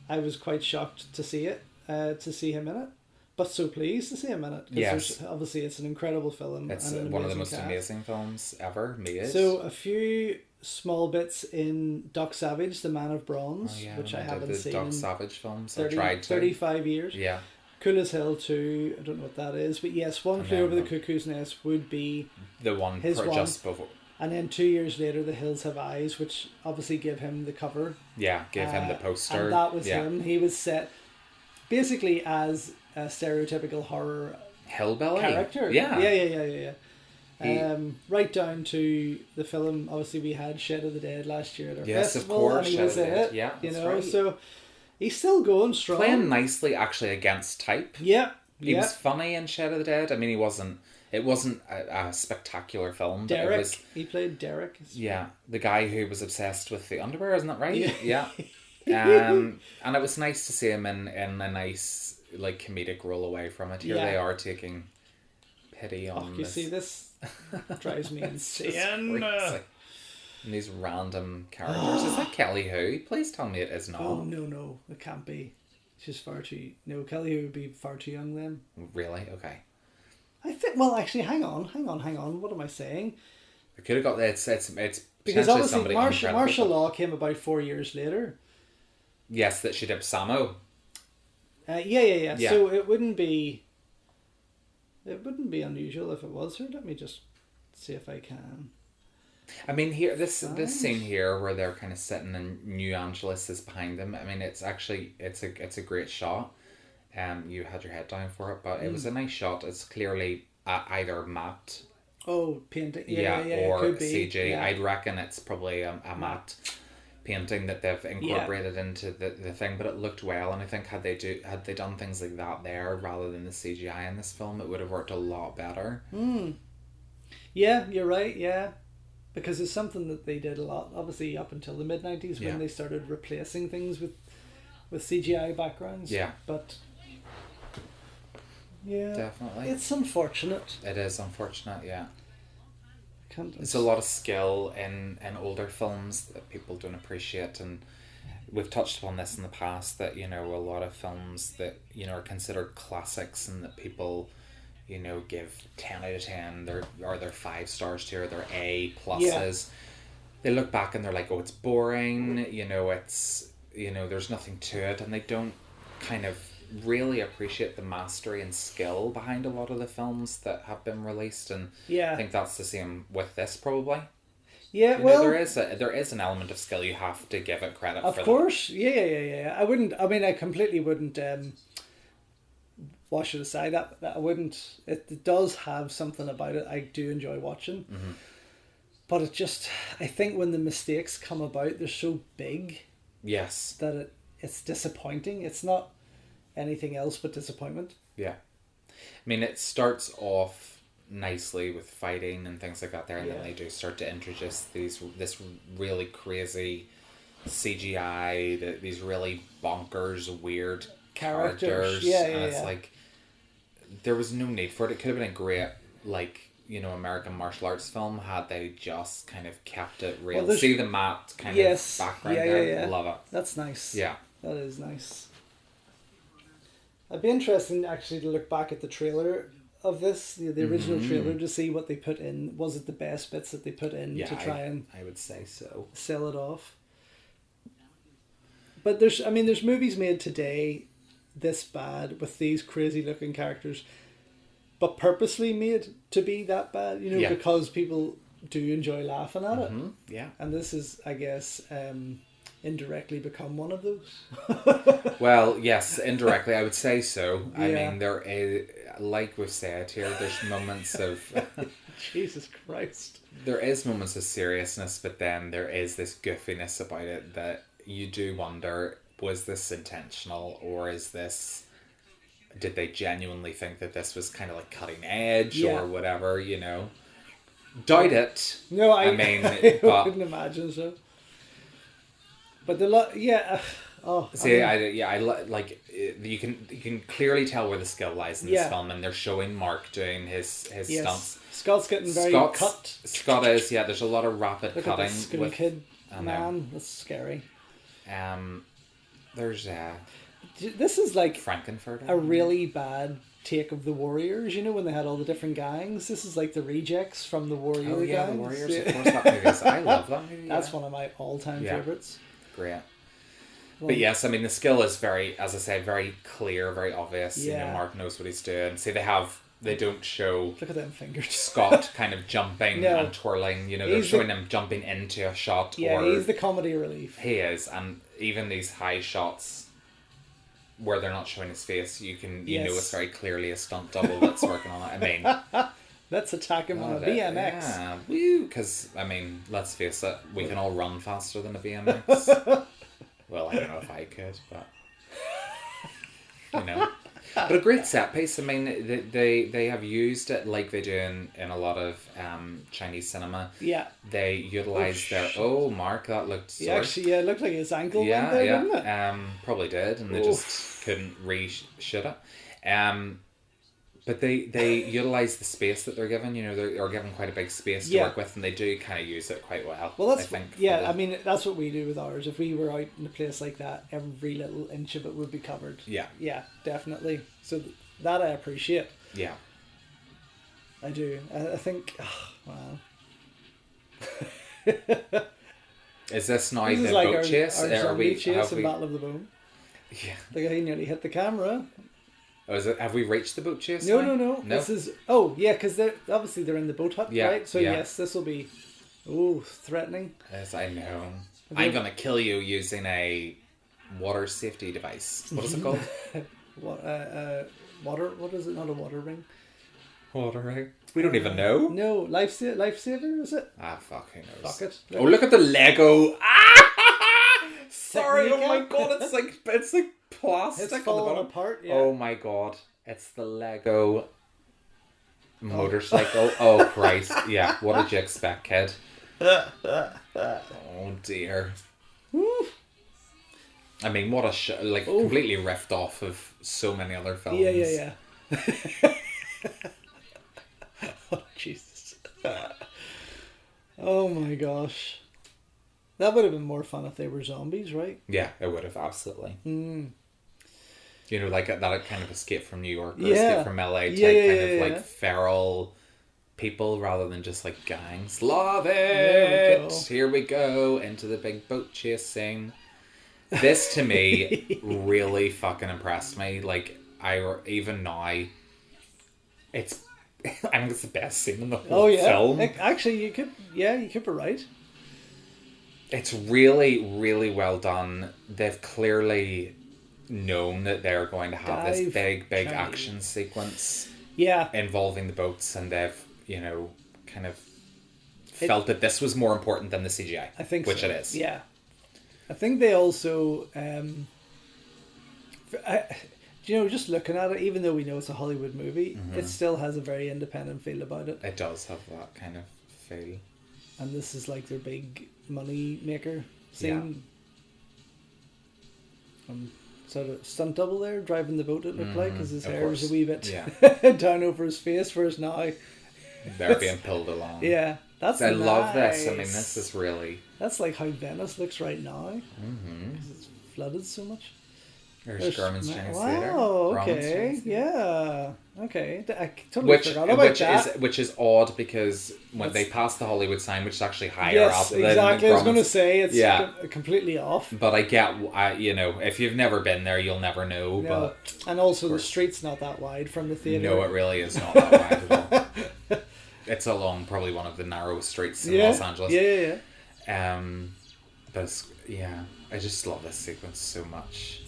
I was quite shocked to see it, to see him in it. But so pleased to see him in it. Yes. Obviously, it's an incredible film. It's one of the most amazing films ever made. So a few small bits in Doc Savage, The Man of Bronze, which I haven't seen Doc in Savage films. 35 years. Yeah. Cool as Hell 2, I don't know what that is, but yes, One Flew Over the Cuckoo's Nest would be the one just before. And then 2 years later, The Hills Have Eyes, which obviously gave him the cover. Yeah, gave him the poster. And that was him. He was set basically as a stereotypical horror hillbilly character. Yeah. Right down to the film. Obviously, we had Shed of the Dead last year at our festival, of course, and he was in it. Yeah, you know, right. so he's still going strong, playing nicely actually against type. Yeah, he was funny in Shed of the Dead. I mean, he wasn't. It wasn't a spectacular film. Derek, but it was, he played Derek. Yeah, the guy who was obsessed with the underwear, isn't that right? Yeah. And it was nice to see him in a nice like comedic role away from it. Here they are taking pity on You this. see, this drives me It's just insane. crazy. And these random characters. Is that Kelly Who? Please tell me it is not. Oh, no, it can't be. She's far too... No, Kelly Hu would be far too young then. Really? Okay. I think... Well, actually, hang on. What am I saying? We could have got that. It's Because potentially obviously somebody martial uncredited. law came about 4 years later. Yes, that she did Samo. Yeah. Yeah. So it wouldn't be unusual if it was her. Let me just see if I can. I mean, here this scene here where they're kind of sitting and New Angeles is behind them. I mean, it's a great shot. You had your head down for it, but it was a nice shot. It's clearly either matte, Oh, painting. or it could be. CG. Yeah. I'd reckon it's probably a matte painting that they've incorporated into the thing, but it looked well. And I think had they done things like that there rather than the CGI in this film, it would have worked a lot better. Yeah, you're right. Yeah, because it's something that they did a lot. Obviously, up until the mid-90s when they started replacing things with CGI backgrounds. Yeah, but yeah, definitely. it's unfortunate. It is unfortunate. Yeah. Can't. There's a lot of skill in older films that people don't appreciate, and we've touched upon this in the past that a lot of films that are considered classics and that people give 10 out of 10 they're 5 stars to, or they're A pluses. They look back and they're like, oh, it's boring, it's there's nothing to it, and they don't kind of really appreciate the mastery and skill behind a lot of the films that have been released. And I think that's the same with this probably. Yeah, there is an element of skill. You have to give it credit for. Of course, yeah. I completely wouldn't wash it aside. That I wouldn't. It does have something about it I do enjoy watching, but I think when the mistakes come about, they're so big. Yes. That it's disappointing. It's not anything else but disappointment. Yeah, I mean, it starts off nicely with fighting and things like that there, and then they do start to introduce this really crazy CGI, these really bonkers weird characters. And it's like there was no need for it. It could have been a great American martial arts film had they just kind of kept it real. See the matte kind of background there. Love it. That's nice. Yeah, that is nice. It'd be interesting actually to look back at the trailer of this, the original trailer, to see what they put in. Was it the best bits that they put in to try and I would say so. Sell it off. But there's movies made today this bad with these crazy looking characters, but purposely made to be that bad, because people do enjoy laughing at it. Yeah. And this is, I guess, indirectly become one of those. Well, yes, indirectly, I would say so. I mean, there is, like we've said here, there's moments of... Jesus Christ. There is moments of seriousness, but then there is this goofiness about it that you do wonder, was this intentional, or is this... Did they genuinely think that this was kind of like cutting edge or whatever, Doubt it. No, I mean, I wouldn't imagine so. But you can clearly tell where the skill lies in this film, and they're showing Mark doing his stunts. Scott's getting very cut. Scott is, there's a lot of rapid Look cutting. At the school kid man, that's scary. There's this is like Frankenfurter. A really bad take of the Warriors, when they had all the different gangs. This is like the rejects from the Warrior gangs. The Warriors, of course, that movie is. I love that movie. That's one of my all-time favourites. Great. But yes, I mean, the skill is very, as I say, very clear, very obvious. Mark knows what he's doing. See, they don't show... Look at them fingers. Scott kind of jumping and twirling. They're showing him jumping into a shot. Yeah, he's the comedy relief. He is. And even these high shots where they're not showing his face, you know it's very clearly a stunt double that's working on it. I mean... Let's attack him on a BMX. Yeah, woo! Because, I mean, let's face it, we can all run faster than a BMX. Well, I don't know if I could, but... But a great set piece. I mean, they have used it like they do in a lot of Chinese cinema. Yeah. They utilise their... Oh, Mark, that looked sore. Actually, it looked like his ankle went there, didn't it? Probably did, and they just couldn't reshoot it. But they utilise the space that they're given. You know, they're given quite a big space to work with, and they do kind of use it quite well. Well, that's I think. I mean, that's what we do with ours. If we were out in a place like that, every little inch of it would be covered. Yeah. Yeah, definitely. So that I appreciate. Yeah. I do. I think. Oh, wow. Is this now the like boat chase? Our zombie chase in Battle of the Bone. Yeah. The guy nearly hit the camera. Oh, is it? Have we reached the boat chase? No. This is. Oh, yeah, because they're in the boat hut, right? So yes, this will be. Oh, threatening. Yes, I know. I'm gonna kill you using a water safety device. What is it called? Water. What is it? Not a water ring. Water ring. We don't even know. No, lifesaver is it? Ah, fuck, who knows? Fuck it. Oh, look at the Lego. Ah! Sorry. Oh my god, it's like plastic. It's falling apart. Yeah. Oh my god, it's the Lego motorcycle. Oh Christ! Yeah. What did you expect, kid? Oh dear. Woo. I mean, what a completely riffed off of so many other films. Yeah. Oh Jesus! Oh my gosh, that would have been more fun if they were zombies, right? Yeah, it would have, absolutely. You know, like that kind of Escape from New York or Yeah. Escape from LA type like feral people rather than just like gangs. Love it! Here we go into the big boat chase scene. This to me really fucking impressed me. Like even now, it's. I think it's the best scene in the whole film. Actually, you could be right. It's really, really well done. They've clearly known that they're going to have this big action sequence. Yeah. Involving the boats, and they've, you know, kind of felt that this was more important than the CGI. I think which so. it is. Yeah. I think they also you know, just looking at it, even though we know it's a Hollywood movie, it still has a very independent feel about it. It does have that kind of feel. And this is like their big money maker scene. Yeah. Sort of stunt double there, driving the boat, it looked like, because his hair was a wee bit down over his face, whereas now they're being pulled along. Yeah, that's I love this. I mean, this is really... That's like how Venice looks right now. Because it's flooded so much. There's Garmin's Chinese Theatre. Wow, okay. Yeah. Okay. I totally forgot about that. Which is odd because when they pass the Hollywood sign, which is actually higher up than exactly. I was going to say it's completely off. But I get, you know, if you've never been there, you'll never know. No. But and also the street's not that wide from the theatre. No, it really is not that wide at all. It's along probably one of the narrowest streets in Los Angeles. Yeah. But it's, I just love this sequence so much.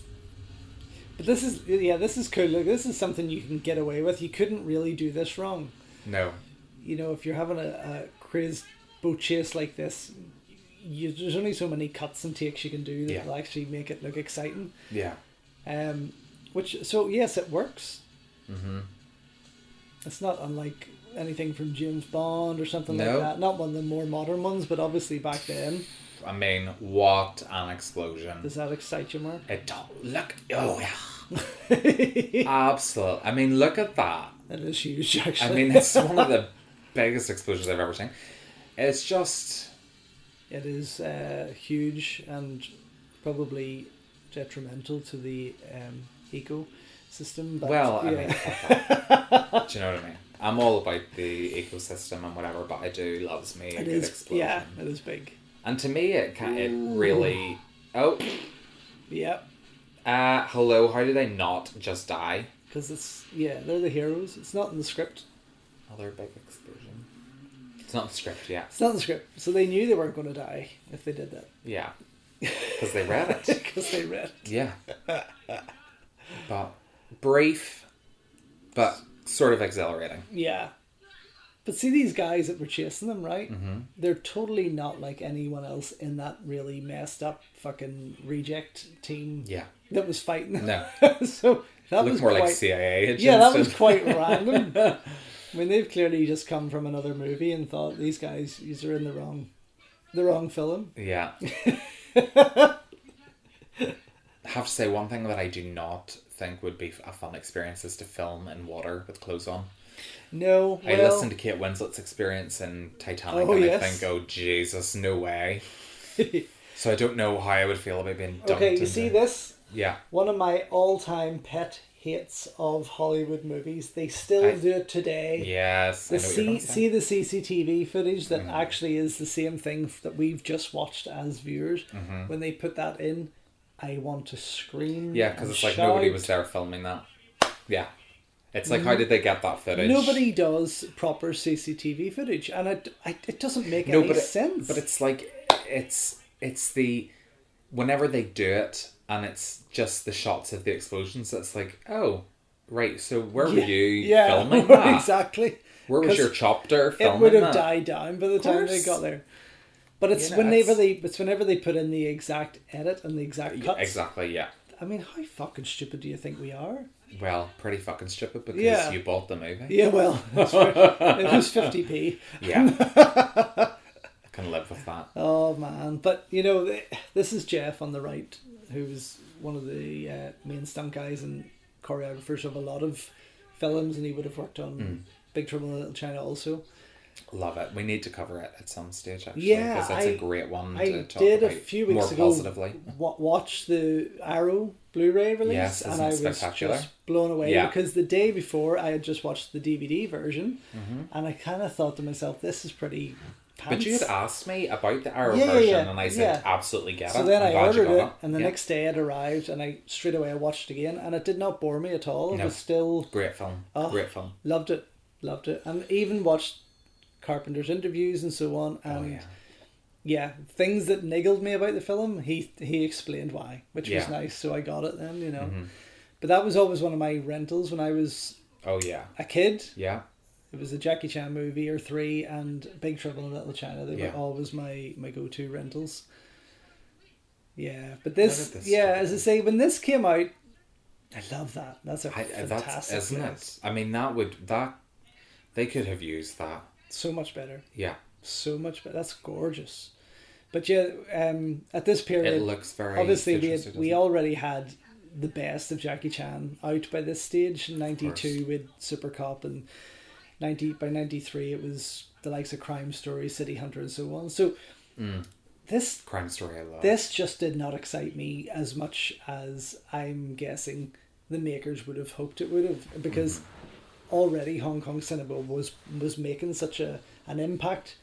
But this is cool. Like, this is something you can get away with. You couldn't really do this wrong. No. You know, if you're having a crazed boat chase like this, there's only so many cuts and takes you can do that will actually make it look exciting. Yeah. So yes, it works. Mm-hmm. It's not unlike anything from James Bond or something like that. Not one of the more modern ones, but obviously back then. I mean, what an explosion. Does that excite you, Mark? It don't. Look. Oh, yeah. Absolutely. I mean, look at that. It is huge, actually. I mean, it's one of the biggest explosions I've ever seen. It's just... It is huge and probably detrimental to the ecosystem. But, well, I mean, do you know what I mean? I'm all about the ecosystem and whatever, but I do loves me a good explosion. Yeah, it is big. And to me, it really... Oh. Yeah. Hello, how do they not just die? Because they're the heroes. It's not in the script. Another big explosion. It's not in the script, yeah. It's not in the script. So they knew they weren't going to die if they did that. Yeah. Because they read it. Because they read it. Yeah. But brief, but sort of exhilarating. Yeah. But see these guys that were chasing them, right? Mm-hmm. They're totally not like anyone else in that really messed up fucking reject team that was fighting. No. So that looked was more like CIA agents. Yeah, that was quite random. I mean, they've clearly just come from another movie and thought these guys are in the wrong film. Yeah. I have to say one thing that I do not think would be a fun experience is to film in water with clothes on. No, I listened to Kate Winslet's experience in Titanic and I think, oh Jesus, no way. So I don't know how I would feel about being dumped. Okay, you see this? Yeah. One of my all-time pet hates of Hollywood movies. They still do it today. Yes. See the CCTV footage that actually is the same thing that we've just watched as viewers. When they put that in, I want to scream. Yeah, because it's like nobody was there filming that. Yeah. It's like, how did they get that footage? Nobody does proper CCTV footage, and it doesn't make any sense. But it's like, it's the, whenever they do it, and it's just the shots of the explosions, it's like, oh, right, so where were you filming that? Exactly. Where was your chopper filming it would have that? died down by the time they got there. But it's whenever they put in the exact edit and the exact cuts. Exactly, yeah. I mean, how fucking stupid do you think we are? Well, pretty fucking stupid because you bought the movie. Yeah, well, it was 50p. Yeah. I can live with that. Oh, man. But, this is Jeff on the right, who's one of the main stunt guys and choreographers of a lot of films, and he would have worked on Big Trouble in Little China also. Love it. We need to cover it at some stage, actually. Yeah, because it's a great one to talk did about a few weeks more ago positively. Watch the Arrow Blu-ray release, yes, and I was just blown away because the day before I had just watched the DVD version, and I kind of thought to myself, this is pretty pants. But you had asked me about the Arrow version, and I said, absolutely get it. So then I ordered it, and the next day it arrived, and I straight away watched it again, and it did not bore me at all. It was still... Great film. Great film. Loved it. And even watched Carpenter's interviews and so on, and things that niggled me about the film, he explained why, which was nice, so I got it then, But that was always one of my rentals when I was a kid. Yeah. It was a Jackie Chan movie or 3 and Big Trouble in Little China. They were always my go-to rentals. Yeah, but this as I say, when this came out, I love that. That's a fantastic isn't place. it? I mean, they could have used that. So much better. Yeah. So much better. That's gorgeous. But at this period, it looks very obviously we already had the best of Jackie Chan out by this stage. In 92 with Super Cop, and by 93 it was the likes of Crime Story, City Hunter, and so on. So this Crime Story I love. This just did not excite me as much as I'm guessing the makers would have hoped it would have, because already Hong Kong cinema was making such an impact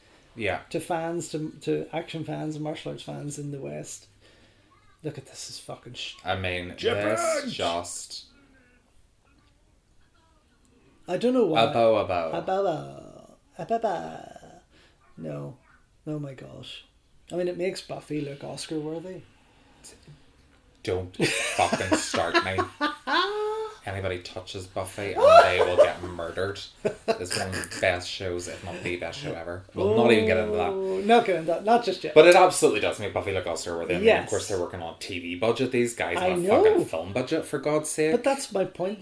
to fans, to action fans and martial arts fans in the West. Look at this is fucking I mean, this just... I don't know why. Abo. No. Oh my gosh. I mean, it makes Buffy look Oscar worthy. Don't fucking start me. Anybody touches Buffy and they will get murdered. It's one of the best shows, if not the best show ever. We'll not even get into that. Not get into that, not just yet. But it absolutely does make Buffy look Oscar worthy. I mean, of course, they're working on a TV budget. These guys have a fucking film budget, for God's sake. But that's my point.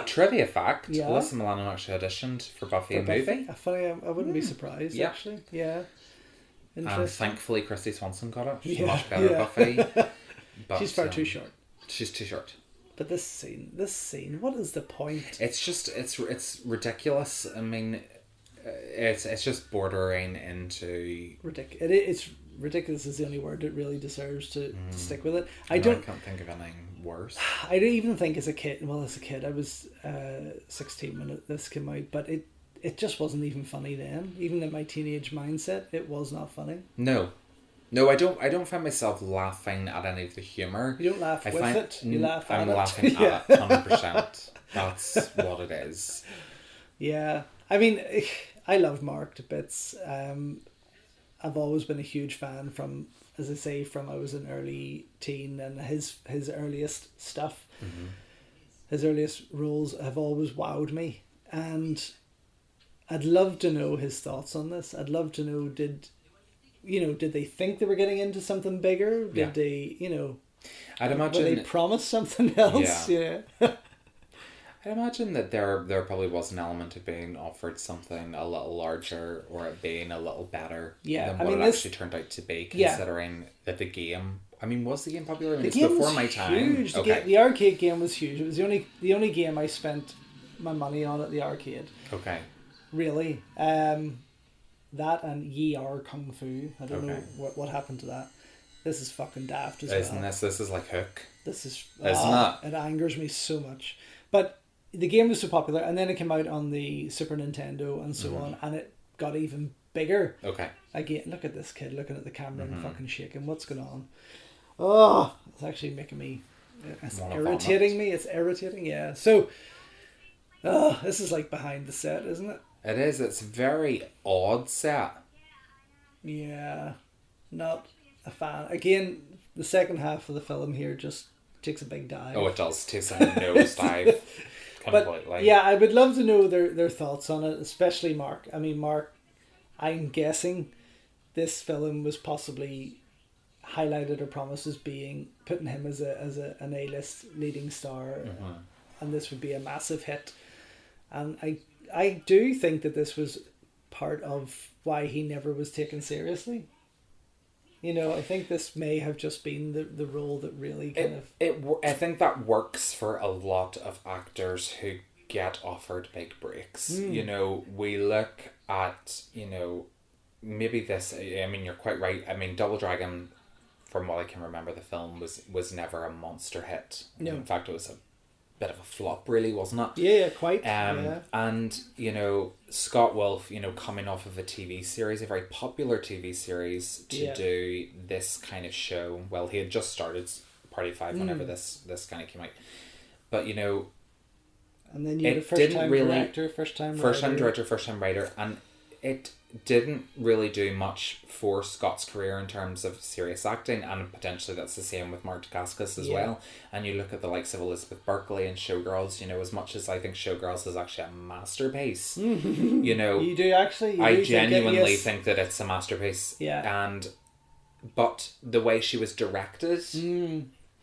Trivia fact: Alyssa Milano actually auditioned for Buffy in movie. Funny, I wouldn't be surprised. Actually, yeah. And thankfully, Christy Swanson got it. She's much better Buffy. But, she's far too short. She's too short. But this scene, what is the point? It's just, it's ridiculous. I mean, it's just bordering into... It's ridiculous is the only word that really deserves to stick with it. I can't think of anything worse. I don't even think as a kid, I was 16 when this came out, but it just wasn't even funny then. Even in my teenage mindset, it was not funny. No, I don't find myself laughing at any of the humour. You don't laugh with it. You laugh at it. I'm laughing at it, 100%. That's what it is. Yeah. I mean, I love Mark to bits. I've always been a huge fan from I was an early teen, and his earliest stuff, his earliest roles have always wowed me. And I'd love to know his thoughts on this. I'd love to know, did they think they were getting into something bigger? Did they, I'd imagine... Were they promised something else? Yeah. I'd imagine that there probably was an element of being offered something a little larger, or it being a little better than what it actually turned out to be, considering that the game I mean, was the game popular? I mean, The it's game before was my time. huge. Okay. The arcade game was huge. It was the only game I spent my money on at the arcade. Okay. Really. That and Ye Are Kung Fu. I don't know what happened to that. This is fucking daft as Isn't well. this is like Hook? This is Isn't it? It angers me so much. But the game was so popular, and then it came out on the Super Nintendo and so on, and it got even bigger. Okay. Again, look at this kid looking at the camera and fucking shaking. What's going on? Oh, it's actually making me. It's irritating me. It's irritating. Yeah. So, this is like behind the set, isn't it? It is. It's a very odd set. Yeah, not a fan. Again, the second half of the film here just takes a big dive. Oh, it does. Takes a nosedive completely. But yeah, I would love to know their thoughts on it, especially Mark. I mean, Mark, I'm guessing this film was possibly highlighted or promised as being putting him as an A-list leading star, and this would be a massive hit. And I do think that this was part of why he never was taken seriously. You know, I think this may have just been the role that really kind I think that works for a lot of actors who get offered big breaks. You know, we look at, you know, maybe this, I mean, you're quite right. I mean, Double Dragon, from what I can remember, the film was never a monster hit. No. In fact, it was a bit of a flop, really, wasn't it? Yeah, quite. And, you know, Scott Wolf, you know, coming off of a TV series, a very popular TV series, to do this kind of show. Well, he had just started Party 5 whenever this kind of came out. But, you know, and then you had a first-time director, first-time director, first-time writer, and it didn't really do much for Scott's career in terms of serious acting, and potentially that's the same with Mark Dacascos as well. And you look at the likes of Elizabeth Berkley and Showgirls, you know, as much as I think Showgirls is actually a masterpiece, you know, you do actually. I genuinely think that it's a masterpiece. Yeah. But the way she was directed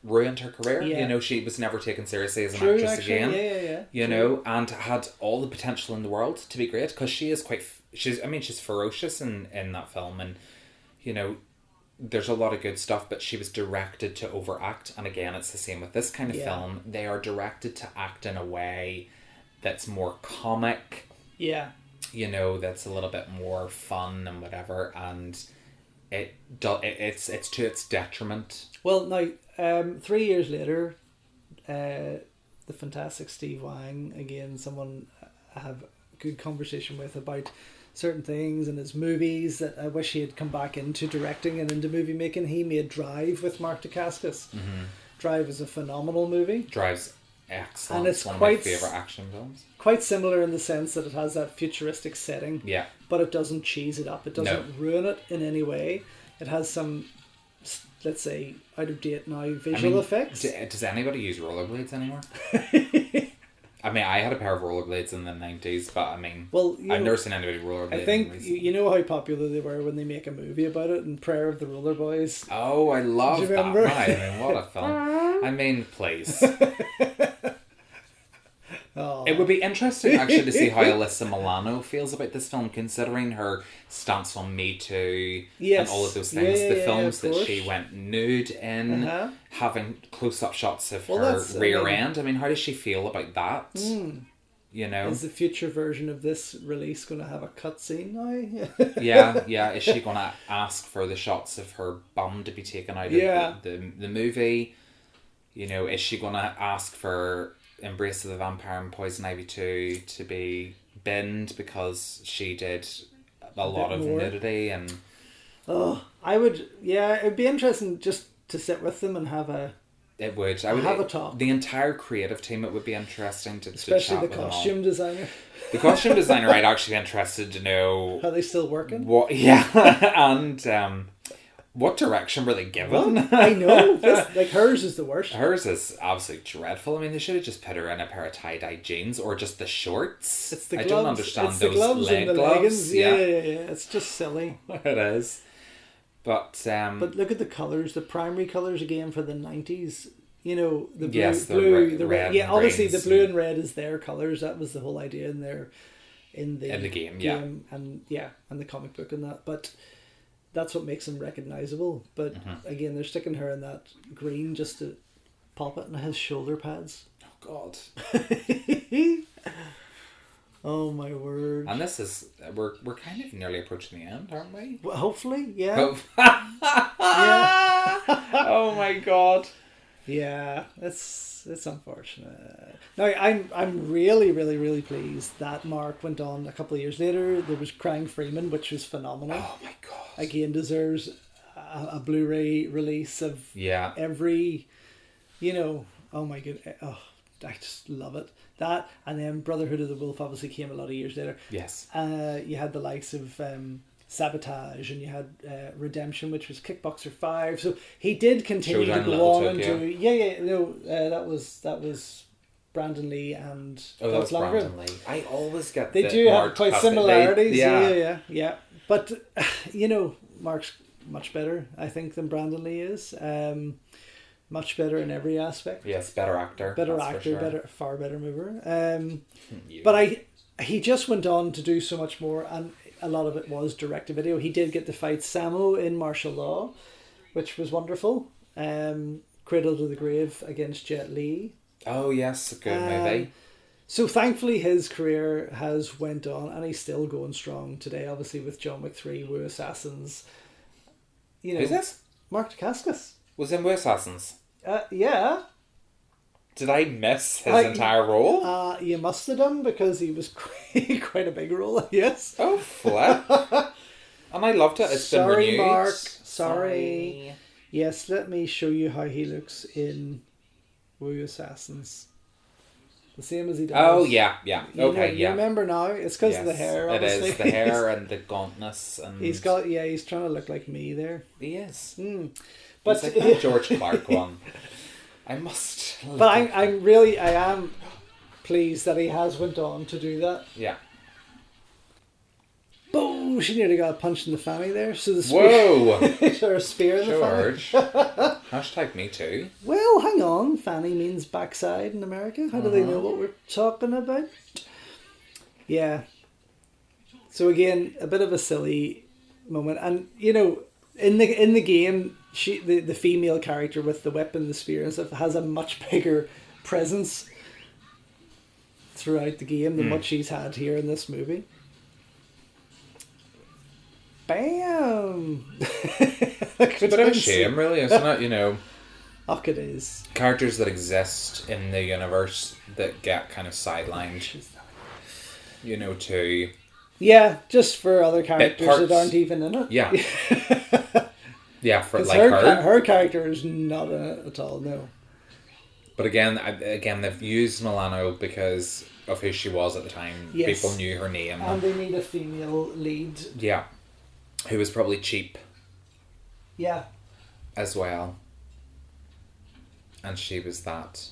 ruined her career. Yeah. You know, she was never taken seriously as an actress again. Yeah. You know, and had all the potential in the world to be great, because she is she's ferocious in that film, and, you know, there's a lot of good stuff, but she was directed to overact. And again, it's the same with this kind of film. They are directed to act in a way that's more comic. Yeah. You know, that's a little bit more fun and whatever, and it's to its detriment. Well, now, 3 years later, the fantastic Steve Wang, again, someone I have a good conversation with about certain things in his movies that I wish he had come back into directing and into movie making. He made Drive with Mark Dacascos. Drive is a phenomenal movie. Drive's excellent. And it's one quite of my favourite action films. Quite similar in the sense that it has that futuristic setting. Yeah. But it doesn't cheese it up. It doesn't ruin it in any way. It has some, let's say, out of date now visual effects. Does anybody use rollerblades anymore? I mean, I had a pair of rollerblades in the 90s, but I mean, I've never seen anybody rollerblade. I think you know how popular they were when they make a movie about it, and Prayer of the Roller Boys. Oh, I love that. Remember? I mean, what a film. I mean, please. It would be interesting actually to see how Alyssa Milano feels about this film, considering her stance on Me Too and all of those things. The films that she went nude in, having close-up shots of her rear end. I mean, how does she feel about that? You know, is the future version of this release going to have a cutscene now? yeah. Is she going to ask for the shots of her bum to be taken out of the movie? You know, is she going to ask for Embrace of the Vampire and Poison Ivy 2 to be binned because she did a lot of nudity? And I would, it'd be interesting just to sit with them and have a have a talk. The entire creative team, it would be interesting to especially chat the costume designer. The costume designer, I'd actually be interested to know, are they still working? And what direction were they given? I know. Like, hers is the worst. Hers is absolutely dreadful. I mean, they should have just put her in a pair of tie-dye jeans or just the shorts. It's the gloves. I don't understand it's those the gloves leg and the gloves. leggings. Yeah. It's just silly. It is. But look at the colours, the primary colours again for the 90s. You know, the blue, yes, the red. Yeah, obviously the blue and red is their colours. That was the whole idea in the game, and the comic book and that. But that's what makes him recognizable. But again, they're sticking her in that green just to pop it in his shoulder pads. Oh God. Oh my word! And this is we're kind of nearly approaching the end, aren't we? Well, hopefully, yeah. Yeah. Oh my God. Yeah, it's unfortunate. Now I'm really really pleased that Mark went on a couple of years later. There was Crying Freeman, which was phenomenal. Oh my God. Again, deserves a Blu-ray release of every, oh my god, oh, I just love it. That, and then Brotherhood of the Wolf obviously came a lot of years later. Yes. You had the likes of Sabotage, and you had Redemption, which was Kickboxer 5. So he did continue to go on and do that was Brandon Lee and that's Brandon Lee. I always get they do have quite similarities. Yeah. But Mark's much better, I think, than Brandon Lee is. Much better in every aspect. Yes, better actor. Far better mover. But he just went on to do so much more, and a lot of it was direct to video. He did get to fight Samo in Martial Law, which was wonderful. Cradle to the Grave against Jet Li. Oh yes, a good movie. So thankfully his career has went on, and he's still going strong today, obviously with John Wick 3, Wu Assassins. Who's this? Mark Dacascos. Was in Wu Assassins. Yeah. Did I miss his entire role? You must have done, because he was quite a big role, yes. Oh, flip. And I loved it. It's been renewed. Mark. Sorry. Yes, let me show you how he looks in Wu Assassins. The same as he does. Oh, yeah. You remember now? It's because of the hair, obviously. It is, the hair and the gauntness. And he's trying to look like me there. He is. But he's like that George Clark one. I must. But I am pleased that he has went on to do that. Yeah. Boom! She nearly got a punch in the fanny there. So the spear, or a spear in the fanny. Hashtag me too. Well, hang on. Fanny means backside in America. How do they know what we're talking about? Yeah. So again, a bit of a silly moment, and in the game, the female character with the weapon, the spear and stuff, has a much bigger presence throughout the game than what she's had here in this movie. Bam! It's a bit of a shame, really, isn't it? Oh, it is. Characters that exist in the universe that get kind of sidelined. To... Yeah, just for other characters that aren't even in it. Yeah. Yeah, for like her character is not in it at all, no. But again, they've used Milano because of who she was at the time. Yes. People knew her name. And they need a female lead. Yeah. Who was probably cheap. Yeah. As well. And she was that.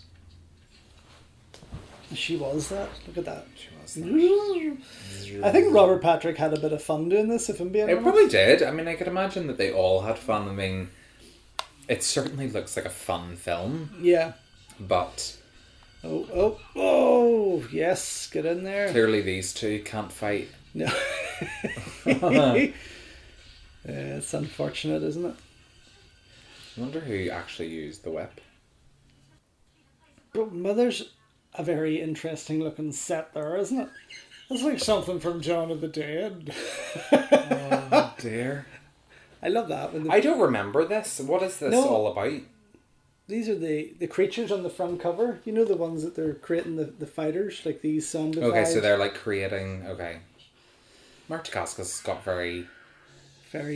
She was that. Look at that. She was that. I think Robert Patrick had a bit of fun doing this, if I'm being honest. It probably did. I mean, I could imagine that they all had fun. I mean, it certainly looks like a fun film. Yeah. But... Oh, yes, get in there. Clearly these two can't fight. No. It's unfortunate, isn't it? I wonder who actually used the whip. But there's a very interesting looking set there, isn't it? It's like something from Dawn of the Dead. Oh dear. I love that. I don't remember this. What is this all about? These are the creatures on the front cover. You know, the ones that they're creating, the fighters, like these zombified. Okay, so they're like creating... Okay. Mark Dacascos got very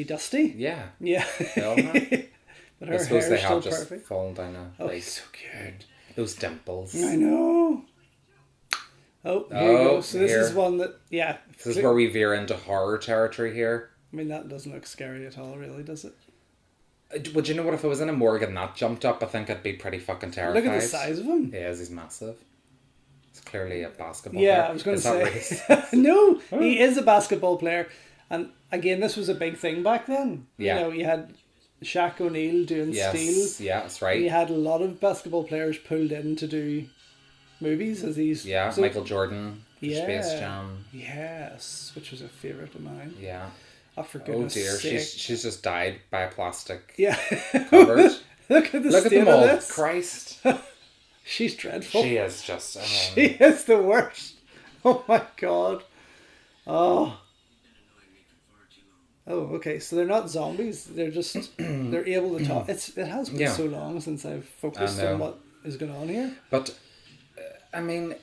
dusty. Yeah. Yeah. They all have. But her I suppose hair they is have still just perfect. fallen down a Oh, so good. Those dimples. I know. Oh, here we go. So this is one that, This is where we veer into horror territory here. I mean, that doesn't look scary at all, really, does it? Would you know what, if I was in a morgue and that jumped up, I think I'd be pretty fucking terrified. Look at the size of him. He is, he's massive. It's clearly a basketball player. player. I was going to say. No, he is a basketball player. And again, this was a big thing back then. Yeah. You know, you had Shaq O'Neal doing Steel. Yeah, that's right. You had a lot of basketball players pulled in to do movies as these. Yeah, Michael Jordan for Space Jam. Yes, which was a favourite of mine. Yeah. Oh, for Oh goodness dear, sake. she's just died by a plastic Yeah. cupboard. Look at the Look at state them of all. this. Christ. She's dreadful. She is just, She is the worst. Oh my god. Oh. Oh, okay. So they're not zombies. They're just they're able to talk. It has been so long since I've focused on what is going on here. But I mean,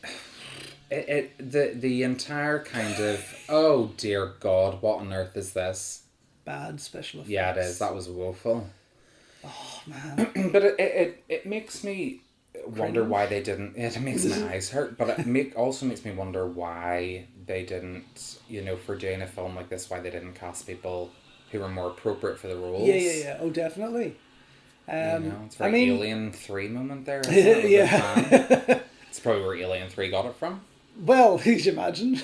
the entire kind of, oh dear God, what on earth is this? Bad special effects. Yeah, it is. That was woeful. Oh man. But it makes me wonder why they didn't. It makes my eyes hurt. But it also makes me wonder why they didn't, for doing a film like this, why they didn't cast people who were more appropriate for the roles. Yeah. Oh, definitely. It's a very Alien 3 moment there. Yeah. It's probably where Alien 3 got it from. Well, you imagine.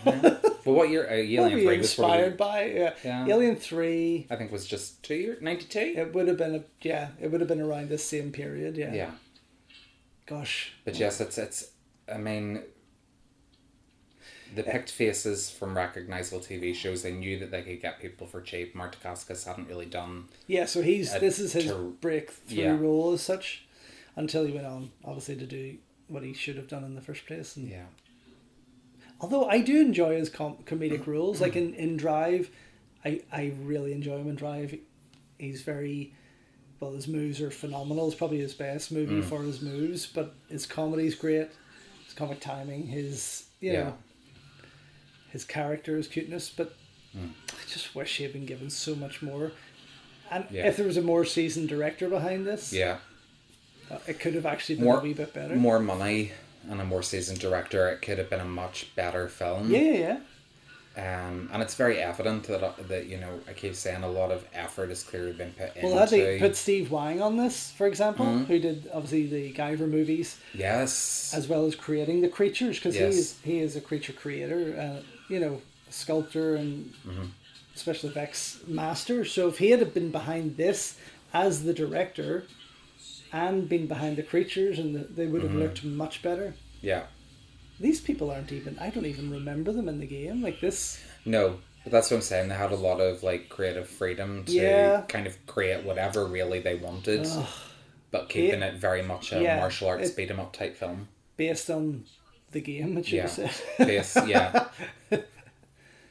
Yeah. Well, what year? Alien 3 was inspired by. Yeah. Alien 3. I think was just 2 years, 92. It would have been it would have been around this same period. Yeah. Yeah. Gosh. But yes, it's. I mean, they picked faces from recognisable TV shows. They knew that they could get people for cheap. Mark Dacascos hadn't really done. Yeah, so this is his breakthrough role as such, until he went on, obviously, to do what he should have done in the first place. And yeah. Although I do enjoy his comedic roles, like in Drive, I really enjoy him in Drive. He's very, well, his moves are phenomenal. It's probably his best movie for his moves, but his comedy's great. His comic timing, his, you know, his character, his cuteness, but I just wish he had been given so much more. And if there was a more seasoned director behind this, it could have actually been a wee bit better. More money and a more seasoned director, it could have been a much better film. Yeah. And it's very evident that I keep saying a lot of effort has clearly been put into. Well, had they put Steve Wang on this, for example, who did obviously the Guyver movies, yes, as well as creating the creatures, because he is a creature creator, a sculptor and special effects master. So if he had been behind this as the director and been behind the creatures, and they would have looked much better. Yeah. These people aren't even, I don't even remember them in the game. Like this. No, but that's what I'm saying. They had a lot of creative freedom to kind of create whatever really they wanted, but keeping it very much a martial arts beat 'em up type film. Based on the game, it should have said.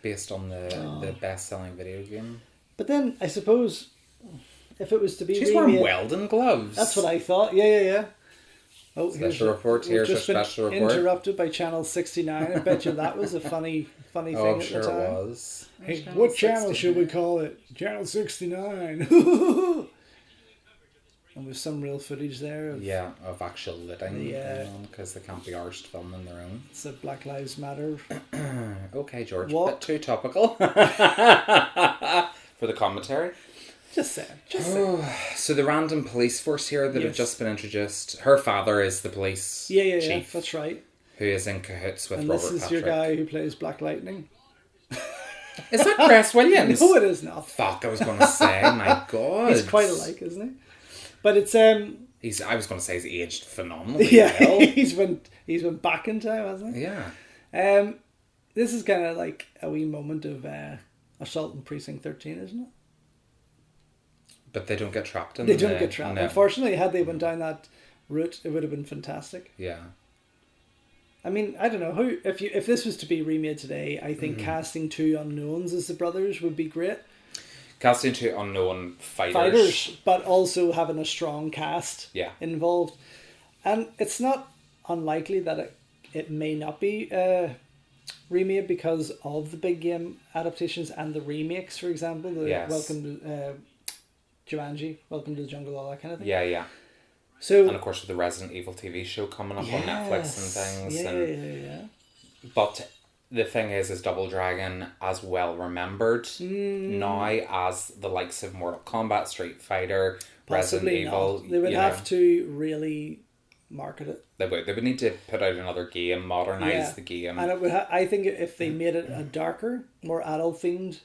Based on the best-selling video game. But then, I suppose, if it was to be She's wearing welding gloves. That's what I thought. Yeah. Oh, special report. Here's a special report. Interrupted by Channel 69. I bet you that was a funny thing I'm at sure the time. It was. Hey, what channel should we call it? Channel 69. And with some real footage there. Of actual lighting. Because they can't be arsed filming their own. It's a Black Lives Matter. Okay, George. A bit too topical. For the commentary. Just saying. So the random police force here that have just been introduced. Her father is the police chief. Yeah, that's right. Who is in cahoots with and Robert this is Patrick. your guy who plays Black Lightning. Is that Chris Williams? No, it is not. Fuck, I was going to say, my God. He's quite alike, isn't he? But it's I was going to say he's aged phenomenally. Yeah, he's went back in time, hasn't he? Yeah. This is kind of like a wee moment of Assault on Precinct 13, isn't it? But they don't get trapped in They don't get trapped. No. Unfortunately, had they went down that route, it would have been fantastic. Yeah. I mean, I don't know if this was to be remade today. I think casting two unknowns as the brothers would be great. Casting two unknown fighters, but also having a strong cast involved, and it's not unlikely that it may not be remade because of the big game adaptations and the remakes. For example, Welcome to Jumanji, Welcome to the Jungle, all that kind of thing. Yeah. So, and of course with the Resident Evil TV show coming up on Netflix and things. Yeah. But the thing is Double Dragon as well remembered now as the likes of Mortal Kombat, Street Fighter, Resident Evil. They would have to really market it. They would need to put out another game, modernise the game. And it would I think if they made it a darker, more adult themed.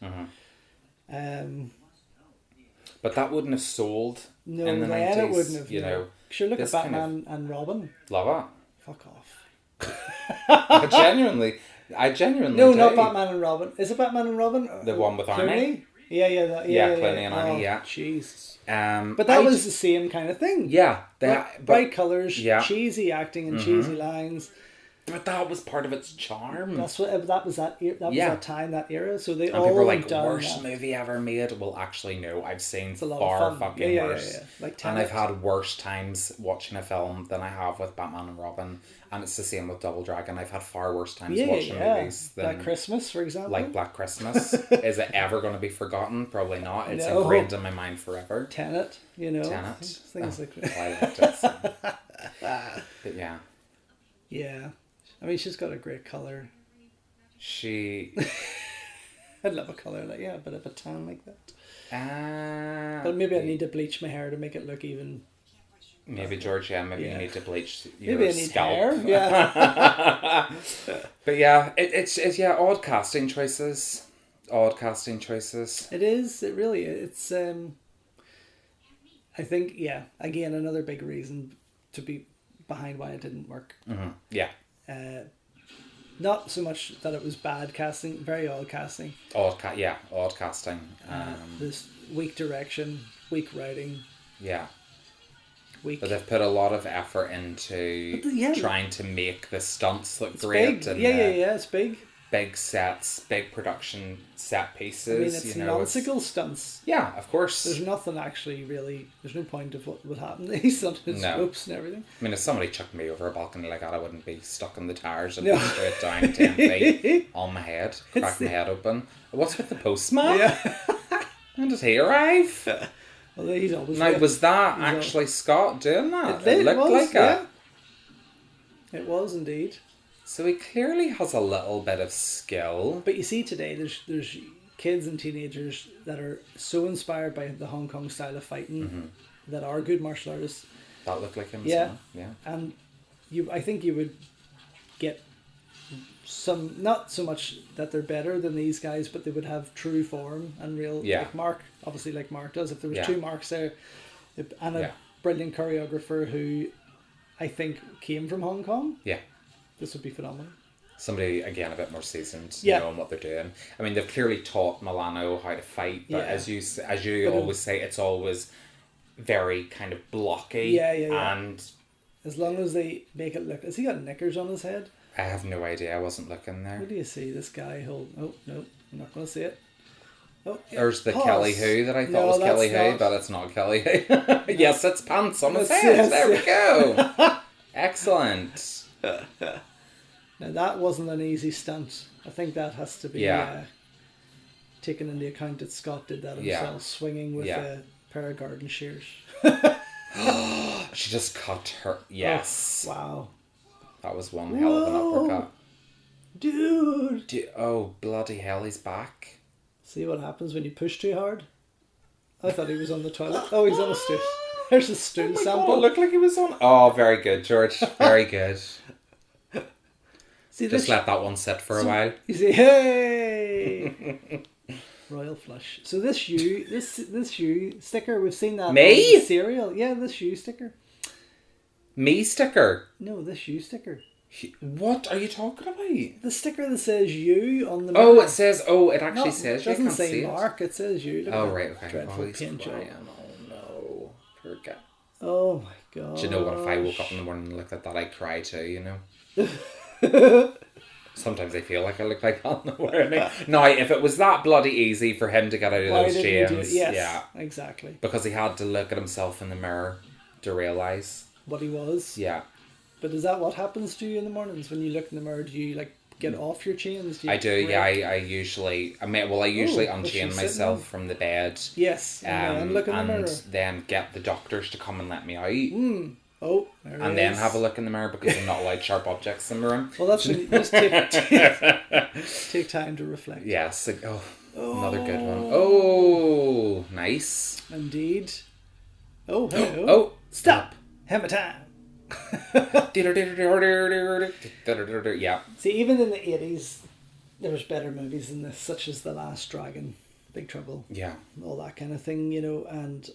But that wouldn't have sold in the 90s. It wouldn't have. know. Sure, look at Batman and Robin. Love Fuck off. it. Genuinely. I genuinely No, do. not Batman and Robin. Is it Batman and Robin? The one with Clooney? Arnie? Yeah, Clooney and Arnie, yeah. Jesus. But that was the same kind of thing. Yeah. Bright colours, yeah. cheesy acting and cheesy lines. But that was part of its charm. That was that time, that era. So they and all people were went like, down worst movie ever made. Well, actually, no. I've seen a lot far of fun. fucking worse. Yeah. Like and I've had worse times watching a film than I have with Batman and Robin. And it's the same with Double Dragon. I've had far worse times watching movies than Black Christmas, for example. Like Black Christmas. Is it ever going to be forgotten? Probably not. It's ingrained in my mind forever. Tenet, you know. Things like that. I liked it. So. But yeah. Yeah. I mean, she's got a great colour. I'd love a colour like, a bit of a tan like that. But maybe I need to bleach my hair to make it look even... Maybe, George, you need to bleach your maybe I need scalp. hair, yeah. But yeah, it's odd casting choices. It is, it really is. It's, I think, again, another big reason to be behind why it didn't work. Mm-hmm. Yeah. Not so much that it was bad casting, very odd casting. Odd casting. This weak direction, weak writing. Yeah. Weak. But they've put a lot of effort into trying to make the stunts look Big. great. And It's big. Big sets, big production set pieces. I mean, it's nonsensical stunts. Yeah, of course. There's nothing actually really. There's no point of what would happen. These ropes and everything. I mean, if somebody chucked me over a balcony like that, I wouldn't be stuck in the tires and straight down 10 feet on my head, crack my head open. What's with the postman? Yeah. When did he arrive? Well, he's always. Now, was that actually Scott doing that? It looked like it. It was indeed. So he clearly has a little bit of skill. But you see today, there's kids and teenagers that are so inspired by the Hong Kong style of fighting that are good martial artists. That looked like him. Yeah, yeah. And I think you would get some, not so much that they're better than these guys, but they would have true form and real. Like Mark does. If there was two Marks there, and a brilliant choreographer who I think came from Hong Kong. Yeah. This would be phenomenal. Somebody, again, a bit more seasoned, knowing what they're doing. I mean, they've clearly taught Milano how to fight, but as you always say, it's always very kind of blocky. Yeah. And as long as they make it look... Has he got knickers on his head? I have no idea. I wasn't looking there. What do you see? This guy hold... Oh, no. I'm not going to see it. Oh, there's the Kelly Who that I thought was Kelly Who, but it's not Kelly Who. Yes, it's pants on his head. There we go. Excellent. Now that wasn't an easy stunt. I think that has to be taken into account that Scott did that himself, swinging with a pair of garden shears. She just cut her. Yes. Oh, wow. That was one hell of an uppercut. Dude. Oh, bloody hell, he's back. See what happens when you push too hard? I thought he was on the toilet. Oh, he's on a stool. There's a stool sample. God, it looked like he was on... Oh, very good, George. Very good. See, just let that one sit for a while. You see, hey! Royal flush. So this shoe sticker, we've seen that Me? on cereal. Yeah, this shoe sticker. Me sticker? No, this shoe sticker. What are you talking about? The sticker that says you on the mirror. Oh, it says... Oh, it actually says it doesn't you. say Mark, it says you. Look right, okay. Dreadful paint job. Oh, no. Poor guy. Oh, my God. Do you know what? If I woke up in the morning and looked at that, I'd cry too, you know? Sometimes I feel like I look like that in the morning. Now, if it was that bloody easy for him to get out of those jeans... Yes, exactly. Because he had to look at himself in the mirror to realise... What he was. Yeah. But is that what happens to you in the mornings when you look in the mirror? Do you like get off your chains? I do. Yeah, I usually unchain myself from the bed. Yes, and look in the mirror. Then get the doctors to come and let me out. Oh, and then have a look in the mirror because I'm not allowed sharp objects in the room. Well, that's when you just take time to reflect. Yes. Another good one. Oh, nice. Indeed. Oh, hello. Oh, stop. Hammer time. Yeah. See, even in the 80s, there was better movies than this, such as The Last Dragon, Big Trouble. Yeah. All that kind of thing, you know, and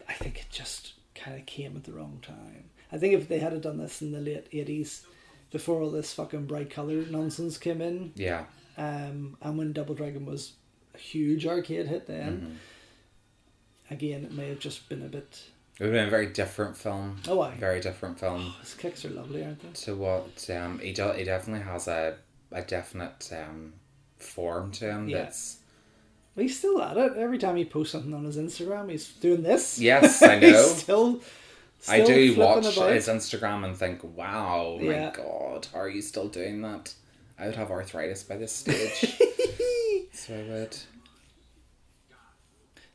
I think it just kind of came at the wrong time. I think if they had done this in the late 80s, before all this fucking bright colour nonsense came in. Yeah. And when Double Dragon was a huge arcade hit then, again, it may have just been a bit... It would have been a very different film. Oh, aye. Very different film. Oh, his kicks are lovely, aren't they? To what he definitely has a definite form to him. Yeah. That's... Well, he's still at it. Every time he posts something on his Instagram, he's doing this. Yes, I know. He's still I do flipping watch about. his Instagram and think, wow, Yeah. my God, are you still doing that? I would have arthritis by this stage. So I would.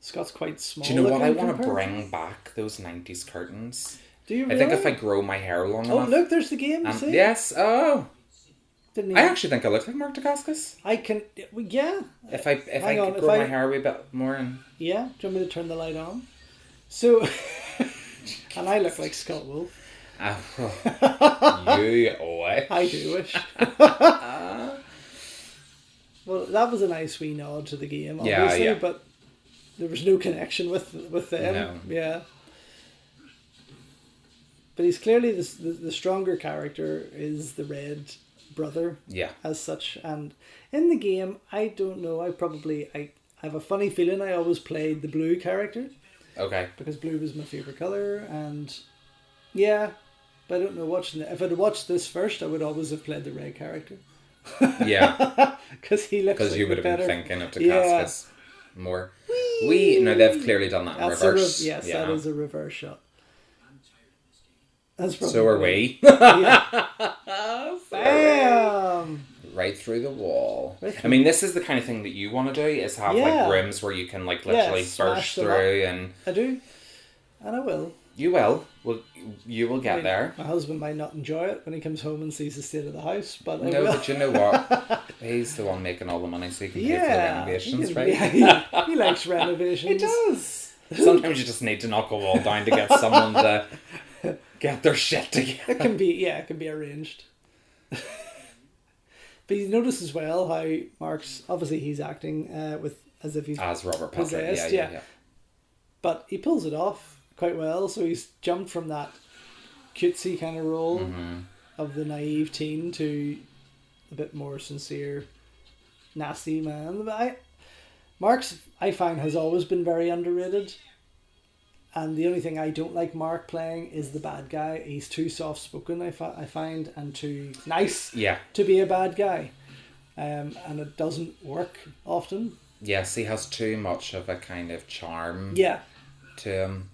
Scott's quite small. Do you know what? I looking want to compared. bring back those 90s curtains. Do you I really? think if I grow my hair long Oh, enough. look, there's the game. You see? Yes, oh. Didn't I even... actually think I look like Mark Dacascos. I can... Well, yeah. If I Hang on, grow my hair a wee bit more and... Yeah. Do you want me to turn the light on? So... and I look like Scott Wolf. You wish. I do wish. Well, that was a nice wee nod to the game, obviously, Yeah. but there was no connection with them. No. Yeah. But he's clearly the stronger character is the Red brother. Yeah. As such, and in the game, I don't know. I have a funny feeling I always played the blue character Okay. because blue was my favorite color, and yeah, but I don't know watching it. If I'd watched this first, I would always have played the red character. Yeah. Because he looks. Because like you would the have been better. thinking of Dacascos more. No, they've clearly done that in That's reverse. yes, yeah. that is a reverse shot. That's probably So are we. Yeah. Bam! Right through the wall. Right I mean, this is the kind of thing that you want to do, is have Yeah. like rooms where you can like literally smash burst them through, and I do, and I will. you will. Well, you will get I mean, there. My husband might not enjoy it when he comes home and sees the state of the house, but I No, will. but you know what? He's the one making all the money, so he can pay for the Yeah, renovations, he, right? yeah, he likes renovations. He does. Sometimes you just need to knock a wall down to get someone to get their shit together. It can be arranged. But you notice as well how Mark's obviously he's acting with as if he's As Robert Patrick, possessed, yeah. but he pulls it off quite well. So he's jumped from that cutesy kind of role of the naive teen to a bit more sincere, nasty man. But Mark's, I find, has always been very underrated. And the only thing I don't like Mark playing is the bad guy. He's too soft-spoken, I find, and too nice to be a bad guy. And it doesn't work often. Yes, he has too much of a kind of charm Yeah. to him.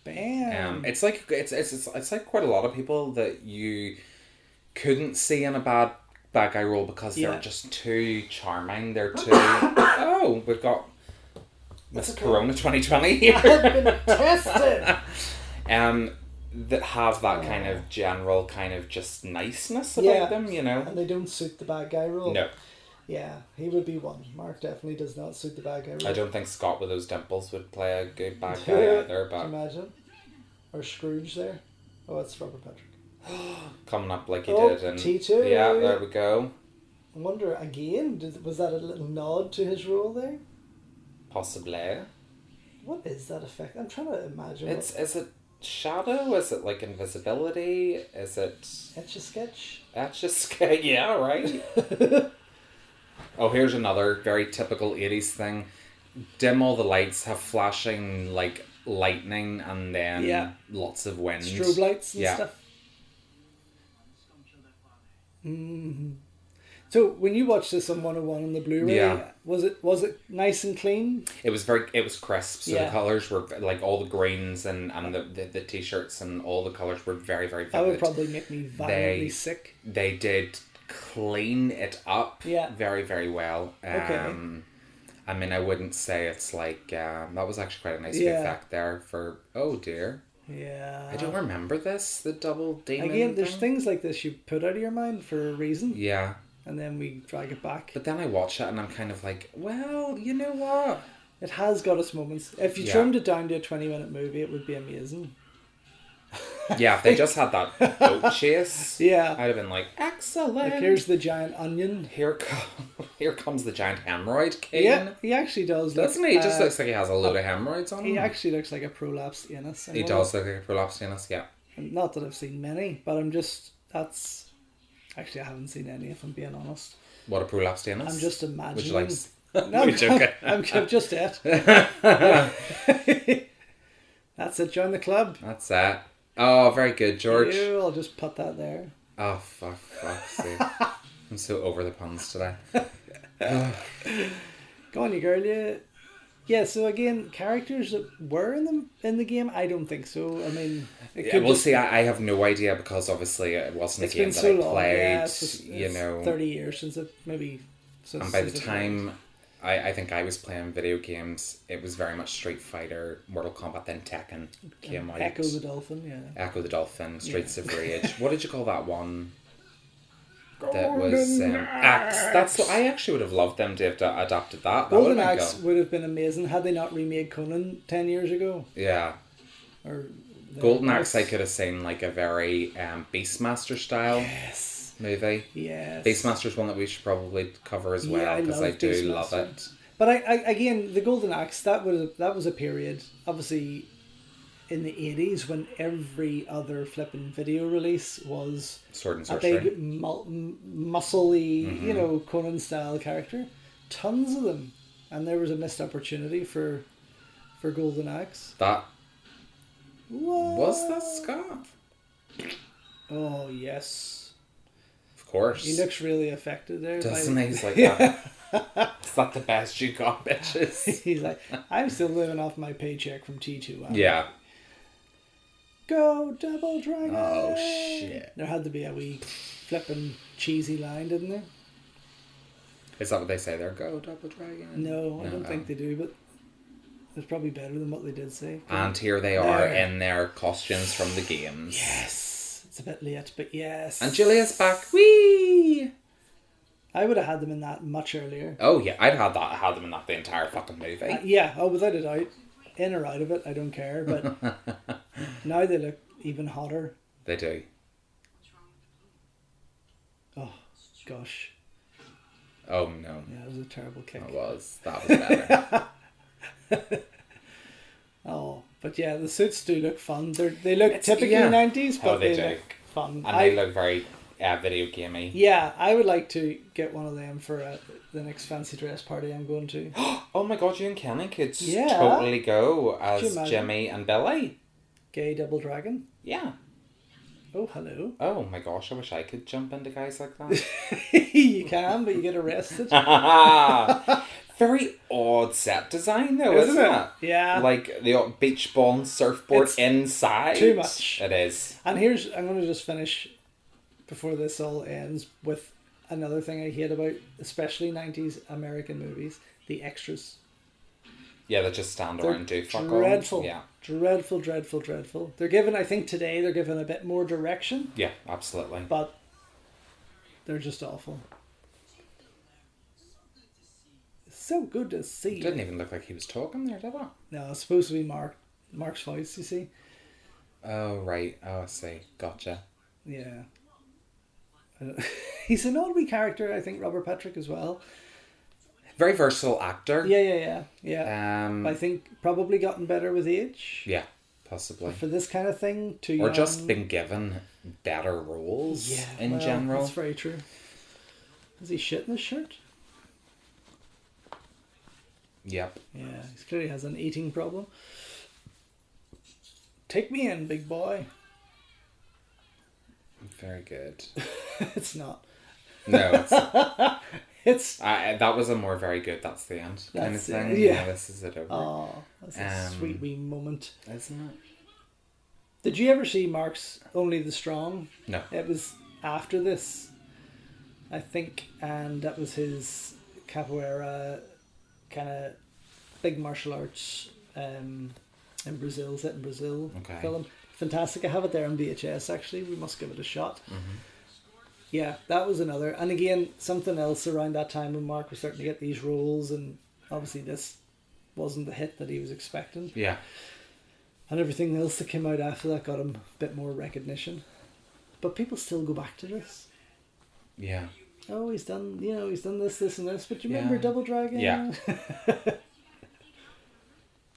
Bam. It's like it's like quite a lot of people that you couldn't see in a bad guy role because they're just too charming. They're too... Oh, we've got Miss Corona 2020 here. I've been tested. That have that kind of general kind of just niceness about them, you know. And they don't suit the bad guy role. No. Yeah, he would be one. Mark definitely does not suit the bad guy role. I don't think Scott with those dimples would play a good bad guy either, but... Can you imagine? Or Scrooge there. Oh, it's Robert Patrick. Coming up like he did in... T2. Yeah, there we go. I wonder, again, was that a little nod to his role there? Possibly. What is that effect? I'm trying to imagine. Is it shadow? Is it like invisibility? Is it... Etch-a-sketch? Etch-a-sketch? Yeah, right. Oh, here's another very typical 80s thing. Dim all the lights, have flashing like lightning, and then lots of wind. Strobe lights and Yeah. stuff. Mm-hmm. So when you watched this on 101 on the Blu-ray, was it nice and clean? It was crisp. So the colours were like all the greens and the t-shirts and all the colours were very, very vivid. That would probably make me violently sick. They did clean it up very, very well. Okay. I mean, I wouldn't say it's like that was actually quite a nice effect there for oh dear. Yeah. I don't remember this, the double demon Again, there's thing. things like this you put out of your mind for a reason. Yeah. And then we drag it back. But then I watch it and I'm kind of like, well, you know what? It has got its moments. If you trimmed it down to a 20-minute movie, it would be amazing. Yeah, if they just had that boat chase, I'd have been like, excellent. Like, here's the giant onion. Here comes the giant hemorrhoid king. Yeah, he actually does. Doesn't he? He just looks like he has a load of hemorrhoids on him. He actually looks like a prolapsed anus. He does look like a prolapsed anus, yeah. Not that I've seen many, but I'm just that's actually I haven't seen any. If I'm being honest, What a prolapse Dennis. I'm just imagining. Would you like? No, You're joking. I'm just it. That's it. Join the club. That's that. Oh, very good, George. I'll just put that there. Oh, fuck's sake. I'm so over the puns today. Go on, you girl. Yeah. So again, characters that were in the game, I don't think so. I mean, we'll see. I have no idea because obviously it wasn't a game that I played. Yeah, it's 30 years since it maybe. And by the time I think I was playing video games, it was very much Street Fighter, Mortal Kombat, then Tekken came out. Echo the Dolphin, yeah. Echo the Dolphin, Streets of Rage. What did you call that one? That was Axe. That's what I actually would have loved them to have adapted that. Golden Axe would have been amazing had they not remade Conan 10 years ago. Yeah. Or Golden Axe, I could have seen like a very Beastmaster style. Yes. Movie. Yes. Beastmaster's one that we should probably cover as well because I do love it. But I again, the Golden Axe, that was a period, obviously, in the 80s when every other flipping video release was Sword and Sorcery. A big muscly, Conan style character. Tons of them, and there was a missed opportunity for Golden Axe. That what? Was that Scott? Oh yes. Of course. He looks really affected there. Doesn't he? He's like that. Is that the best you got, bitches? He's like, I'm still living off my paycheck from T2. Yeah. Go Double Dragon! Oh shit! There had to be a wee flipping cheesy line, didn't there? Is that what they say there? Go Double Dragon? No, I don't think they do, but it's probably better than what they did say. And here they are in their costumes from the games. Yes! It's a bit late, but yes. And Julia's back. Whee! I would have had them in that much earlier. Oh yeah, I'd had them in that the entire fucking movie. Without a doubt. In or out of it, I don't care, but now they look even hotter. They do. Oh, gosh. Oh no. Yeah, it was a terrible kick. It was. That was better. Oh, but yeah, the suits do look fun. They look typically 90s, but they look fun. And they look very video gamey. Yeah, I would like to get one of them for the next fancy dress party I'm going to. Oh my god, you and Kenny could totally go as Jimmy and Billy. Gay Double Dragon? Yeah. Oh, hello. Oh my gosh, I wish I could jump into guys like that. You can, but you get arrested. Very odd set design though, isn't it? Yeah. Like the beach ball and surfboard inside. Too much. It is. And I'm going to just finish before this all ends with another thing I hate about especially 90s American movies, the extras. Yeah, they just stand around and do fuck all. Dreadful. Yeah. Dreadful. They're given, I think today, they're given a bit more direction. Yeah, absolutely. But they're just awful. So good to see. It didn't even look like he was talking there, did it? No, it's supposed to be Mark's voice, you see. Oh, right. Oh, I see. Gotcha. Yeah. He's an odd wee character, I think, Robert Patrick as well. Very versatile actor. Yeah. I think probably gotten better with age. Yeah, possibly. But for this kind of thing, too young. Or just been given better roles in general. That's very true. Is he shitting his shirt? Yep. Yeah, he clearly has an eating problem. Take me in, big boy. Very good. It's not. No, it's not. It's that was a more very good, that's the end kind of thing. Yeah, this is it over. Oh, that's a sweet wee moment. Isn't it? Did you ever see Mark's Only the Strong? No. It was after this, I think, and that was his capoeira kind of big martial arts in Brazil, set in Brazil film. Fantastic. I have it there on VHS actually. We must give it a shot. Mm-hmm. Yeah, that was another. And again, something else around that time when Mark was starting to get these roles, and obviously this wasn't the hit that he was expecting. Yeah. And everything else that came out after that got him a bit more recognition. But people still go back to this. Yeah. Oh, he's done this, and this. But you remember Double Dragon? Yeah.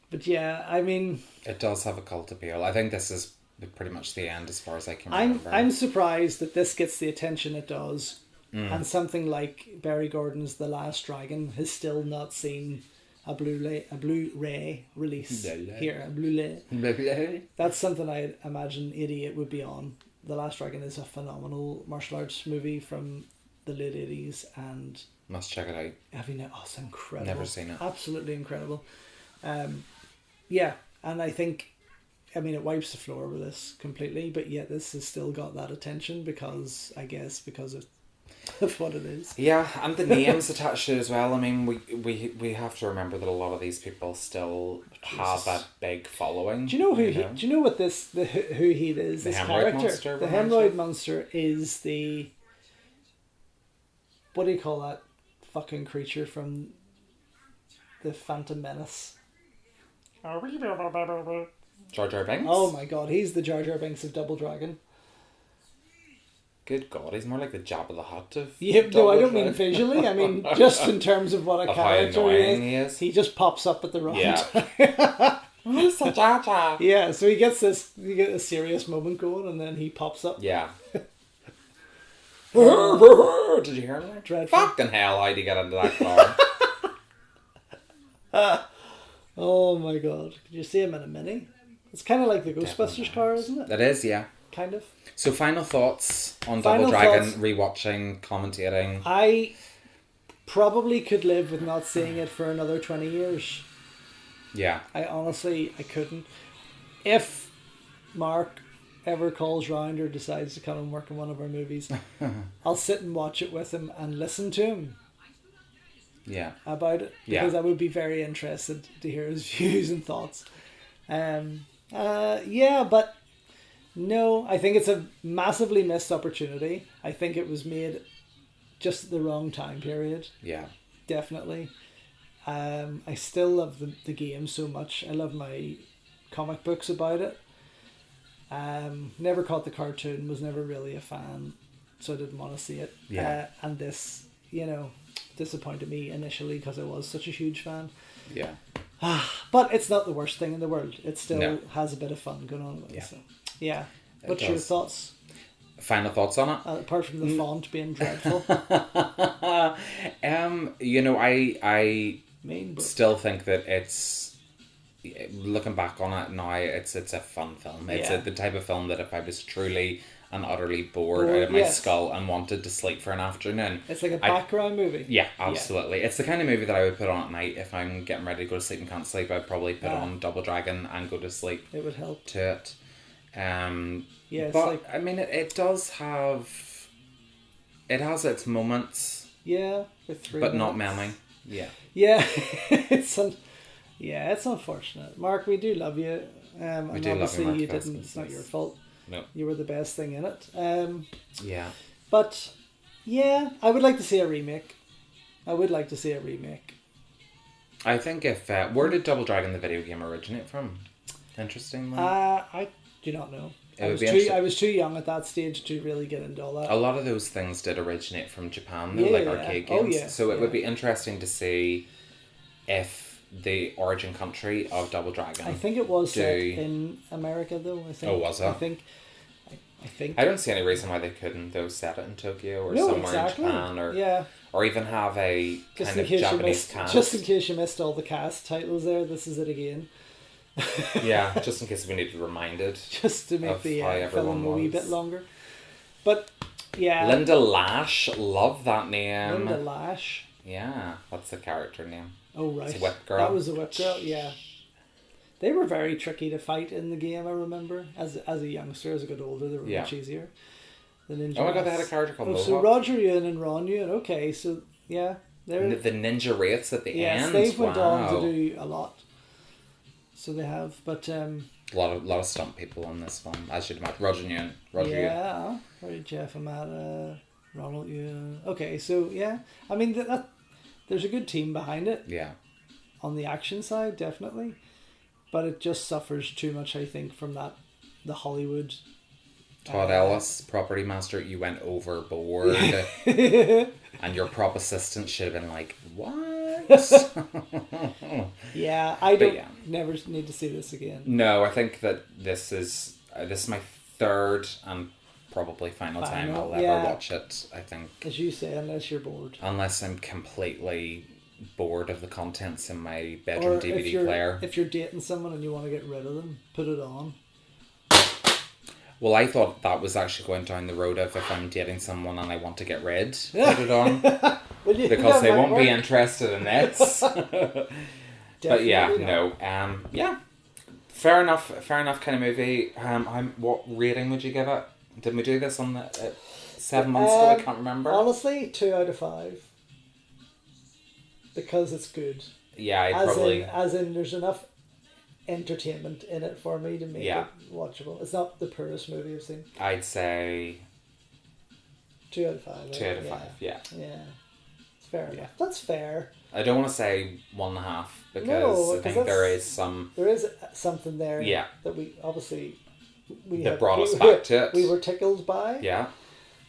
But yeah, I mean... It does have a cult appeal. I think this is pretty much the end as far as I can I'm remember. I'm surprised that this gets the attention it does, and something like Barry Gordon's The Last Dragon has still not seen a Blu-ray release here. A Blu-ray. That's something I imagine 88 would be on. The Last Dragon is a phenomenal martial arts movie from the late 80s, and Must check it out. have you oh, it's incredible. Never seen it. Absolutely incredible. Yeah, and I think, I mean, it wipes the floor with this completely, but yet this has still got that attention because of what it is. Yeah, and the names attached to it as well. I mean, we have to remember that a lot of these people still have that big following. Do you know who? Do you know what who he is? The This hemorrhoid character, monster. the hemorrhoid monster, is the, what do you call that fucking creature from the Phantom Menace? Jar Jar Binks? Oh my god, he's the Jar Jar Binks of Double Dragon. Good God, he's more like the Jabba the Hutt of Yeah, no, Double I don't mean Dragon. visually. I mean just in terms of what a Of how character annoying he he is. is. He just pops up at the wrong Yeah. time. Mr. Jar Jar. Yeah, so you get a serious moment going, and then he pops up. Yeah. Did you hear him there? Dreadful. Fucking hell, how'd you get into that car? Oh my god! Did you see him in a Mini? It's kind of like the Ghostbusters car, isn't it? That is, yeah. Kind of. So final thoughts on Final Double Dragon, thoughts. rewatching, commentating. I probably could live with not seeing it for another 20 years. Yeah. I honestly, I couldn't. If Mark ever calls round or decides to come and work on one of our movies, I'll sit and watch it with him and listen to him Yeah. about it, Yeah. because I would be very interested to hear his views and thoughts. Yeah, but no, I think it's a massively missed opportunity. I think it was made just at the wrong time period. Yeah. Definitely. I still love the game so much. I love my comic books about it. Never caught the cartoon, was never really a fan, so I didn't want to see it. Yeah. And this, disappointed me initially because I was such a huge fan. Yeah. But it's not the worst thing in the world. It still No. has a bit of fun going on with it. Yeah. So, yeah. It What's your does. thoughts? Final thoughts on it? Apart from the font being dreadful. I Mean, but still think that it's, looking back on it now, it's a fun film. It's Yeah. the type of film that if I was truly and utterly bored Bored, out of my yes. skull and wanted to sleep for an afternoon. it's like a background movie. Yeah, absolutely. It's the kind of movie that I would put on at night if I'm getting ready to go to sleep and can't sleep. I'd probably put on Double Dragon and go to sleep It would help. to it. Yeah, it's But like, I mean, it does have. It has its moments, yeah, with 3 but not minutes. many. Yeah. Yeah, it's unfortunate. Mark, we do love you. And We do love you, obviously Mark you Dacascos, didn't. It's not your fault. No. You were the best thing in it. Yeah. But yeah, I would like to see a remake. I I think where did Double Dragon the video game originate from? Interestingly. I do not know. It would be interesting. I was too young at that stage to really get into all that. A lot of those things did originate from Japan, though, Yeah, like yeah. arcade Oh, games. yeah, So it would yeah. be interesting to see if the origin country of Double Dragon. I think it was set do- in America though. I think. Oh, was it? I think. I don't see any reason why they couldn't, though, set it in Tokyo or No, somewhere exactly. in Japan, or Yeah. or even have a Just kind in of case you Japanese missed. cast. Just in case you missed all the cast titles there. This is it again. Yeah, just in case we needed reminded. Just to make Of the how everyone film a wee was. bit longer. But yeah, Linda Lash, love that name. Linda Lash. Yeah, that's the character name. Oh right, It's a whip girl. That was a whip girl. Yeah, they were very tricky to fight in the game. I remember as a youngster, as I got older, they were Yeah. much easier. The ninja. Oh my god, they had a rats. character called Oh, Mohawk. so Roger Ewan and Ron Ewan. Okay, so yeah, they're The ninja wraiths at the yes, end. they've went on Wow. to do a lot. So they have, but A lot of stunt people in this film, as you'd imagine. Roger Ewan. yeah, Jeff Amata, Ronald Ewan. Okay, so yeah, I mean that there's a good team behind it. Yeah. On the action side, definitely, but it just suffers too much, I think, from the Hollywood. Todd Ellis, property master, you went overboard. And your prop assistant should have been like, what? Yeah, I don't yeah. never need to see this again. No, I think that this is this is my third and probably final time I'll ever watch it, I think. As you say, unless you're bored. Unless I'm completely bored of the contents in my bedroom DVD player. If you're dating someone and you want to get rid of them, put it on. Well, I thought that was actually going down the road of if I'm dating someone and I want to get rid, put it on. Because they won't be interested in this. But yeah, no. Yeah. Fair enough kind of movie. What rating would you give it? Didn't we do this on the 7 months ago? I can't remember. Honestly, 2 out of 5. Because it's good. Yeah, as in there's enough entertainment in it for me to make it watchable. It's not the poorest movie I've seen. I'd say 2 out of 5. 2 out of 5, yeah. Yeah. It's fair enough. That's fair. I don't want to say 1.5 because I think there is something there that we obviously that brought us back to it. We were tickled by. Yeah.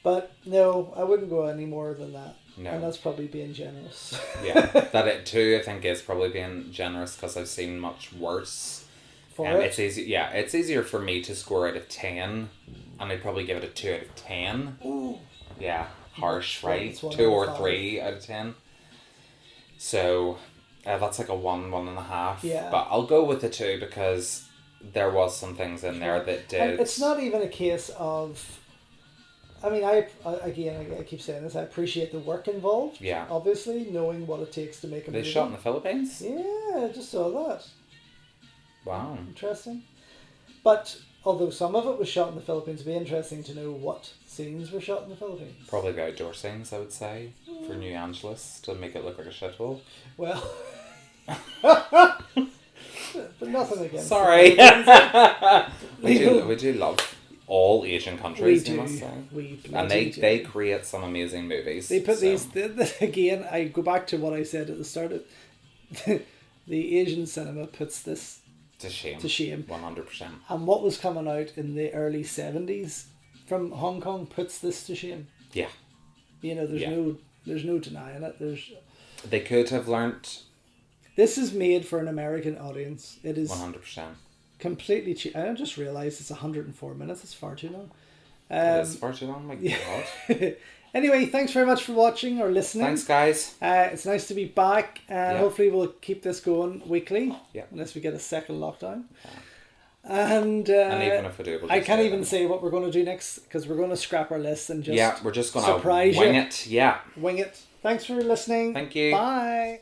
But no, I wouldn't go any more than that. No. And that's probably being generous. Yeah, that it too, I think, is probably being generous because I've seen much worse. It's easy. Yeah, it's easier for me to score out of 10, and I'd probably give it a 2 out of 10. Ooh. Yeah, harsh, right? 2 or 3 out of 10. So that's like a 1.5. Yeah. But I'll go with the 2 because there was some things in there that did. And it's not even a case of. I mean, I keep saying this. I appreciate the work involved. Yeah. Obviously, knowing what it takes to make a movie. They shot in the Philippines? Yeah, I just saw that. Wow. Interesting. But although some of it was shot in the Philippines, it'd be interesting to know what scenes were shot in the Philippines. Probably the outdoor scenes, I would say, for New Angeles to make it look like a shithole. Well. But nothing against. Sorry. we do love all Asian countries, you must say. And they create some amazing movies. They put again, I go back to what I said at the start of the Asian cinema puts this to shame. 100%. And what was coming out in the early 70s from Hong Kong puts this to shame. Yeah. You know, there's no denying it. They could have learnt. This is made for an American audience. It is 100%. Completely cheap. I just realised it's 104 minutes. It's far too long. It is far too long, my God. Anyway, thanks very much for watching or listening. Thanks, guys. It's nice to be back. Hopefully we'll keep this going weekly. Yeah. Unless we get a second lockdown. Yeah. And even if we do, I can't even say what we're going to do next because we're going to scrap our list and just we're just going to wing it. Yeah. Wing it. Thanks for listening. Thank you. Bye.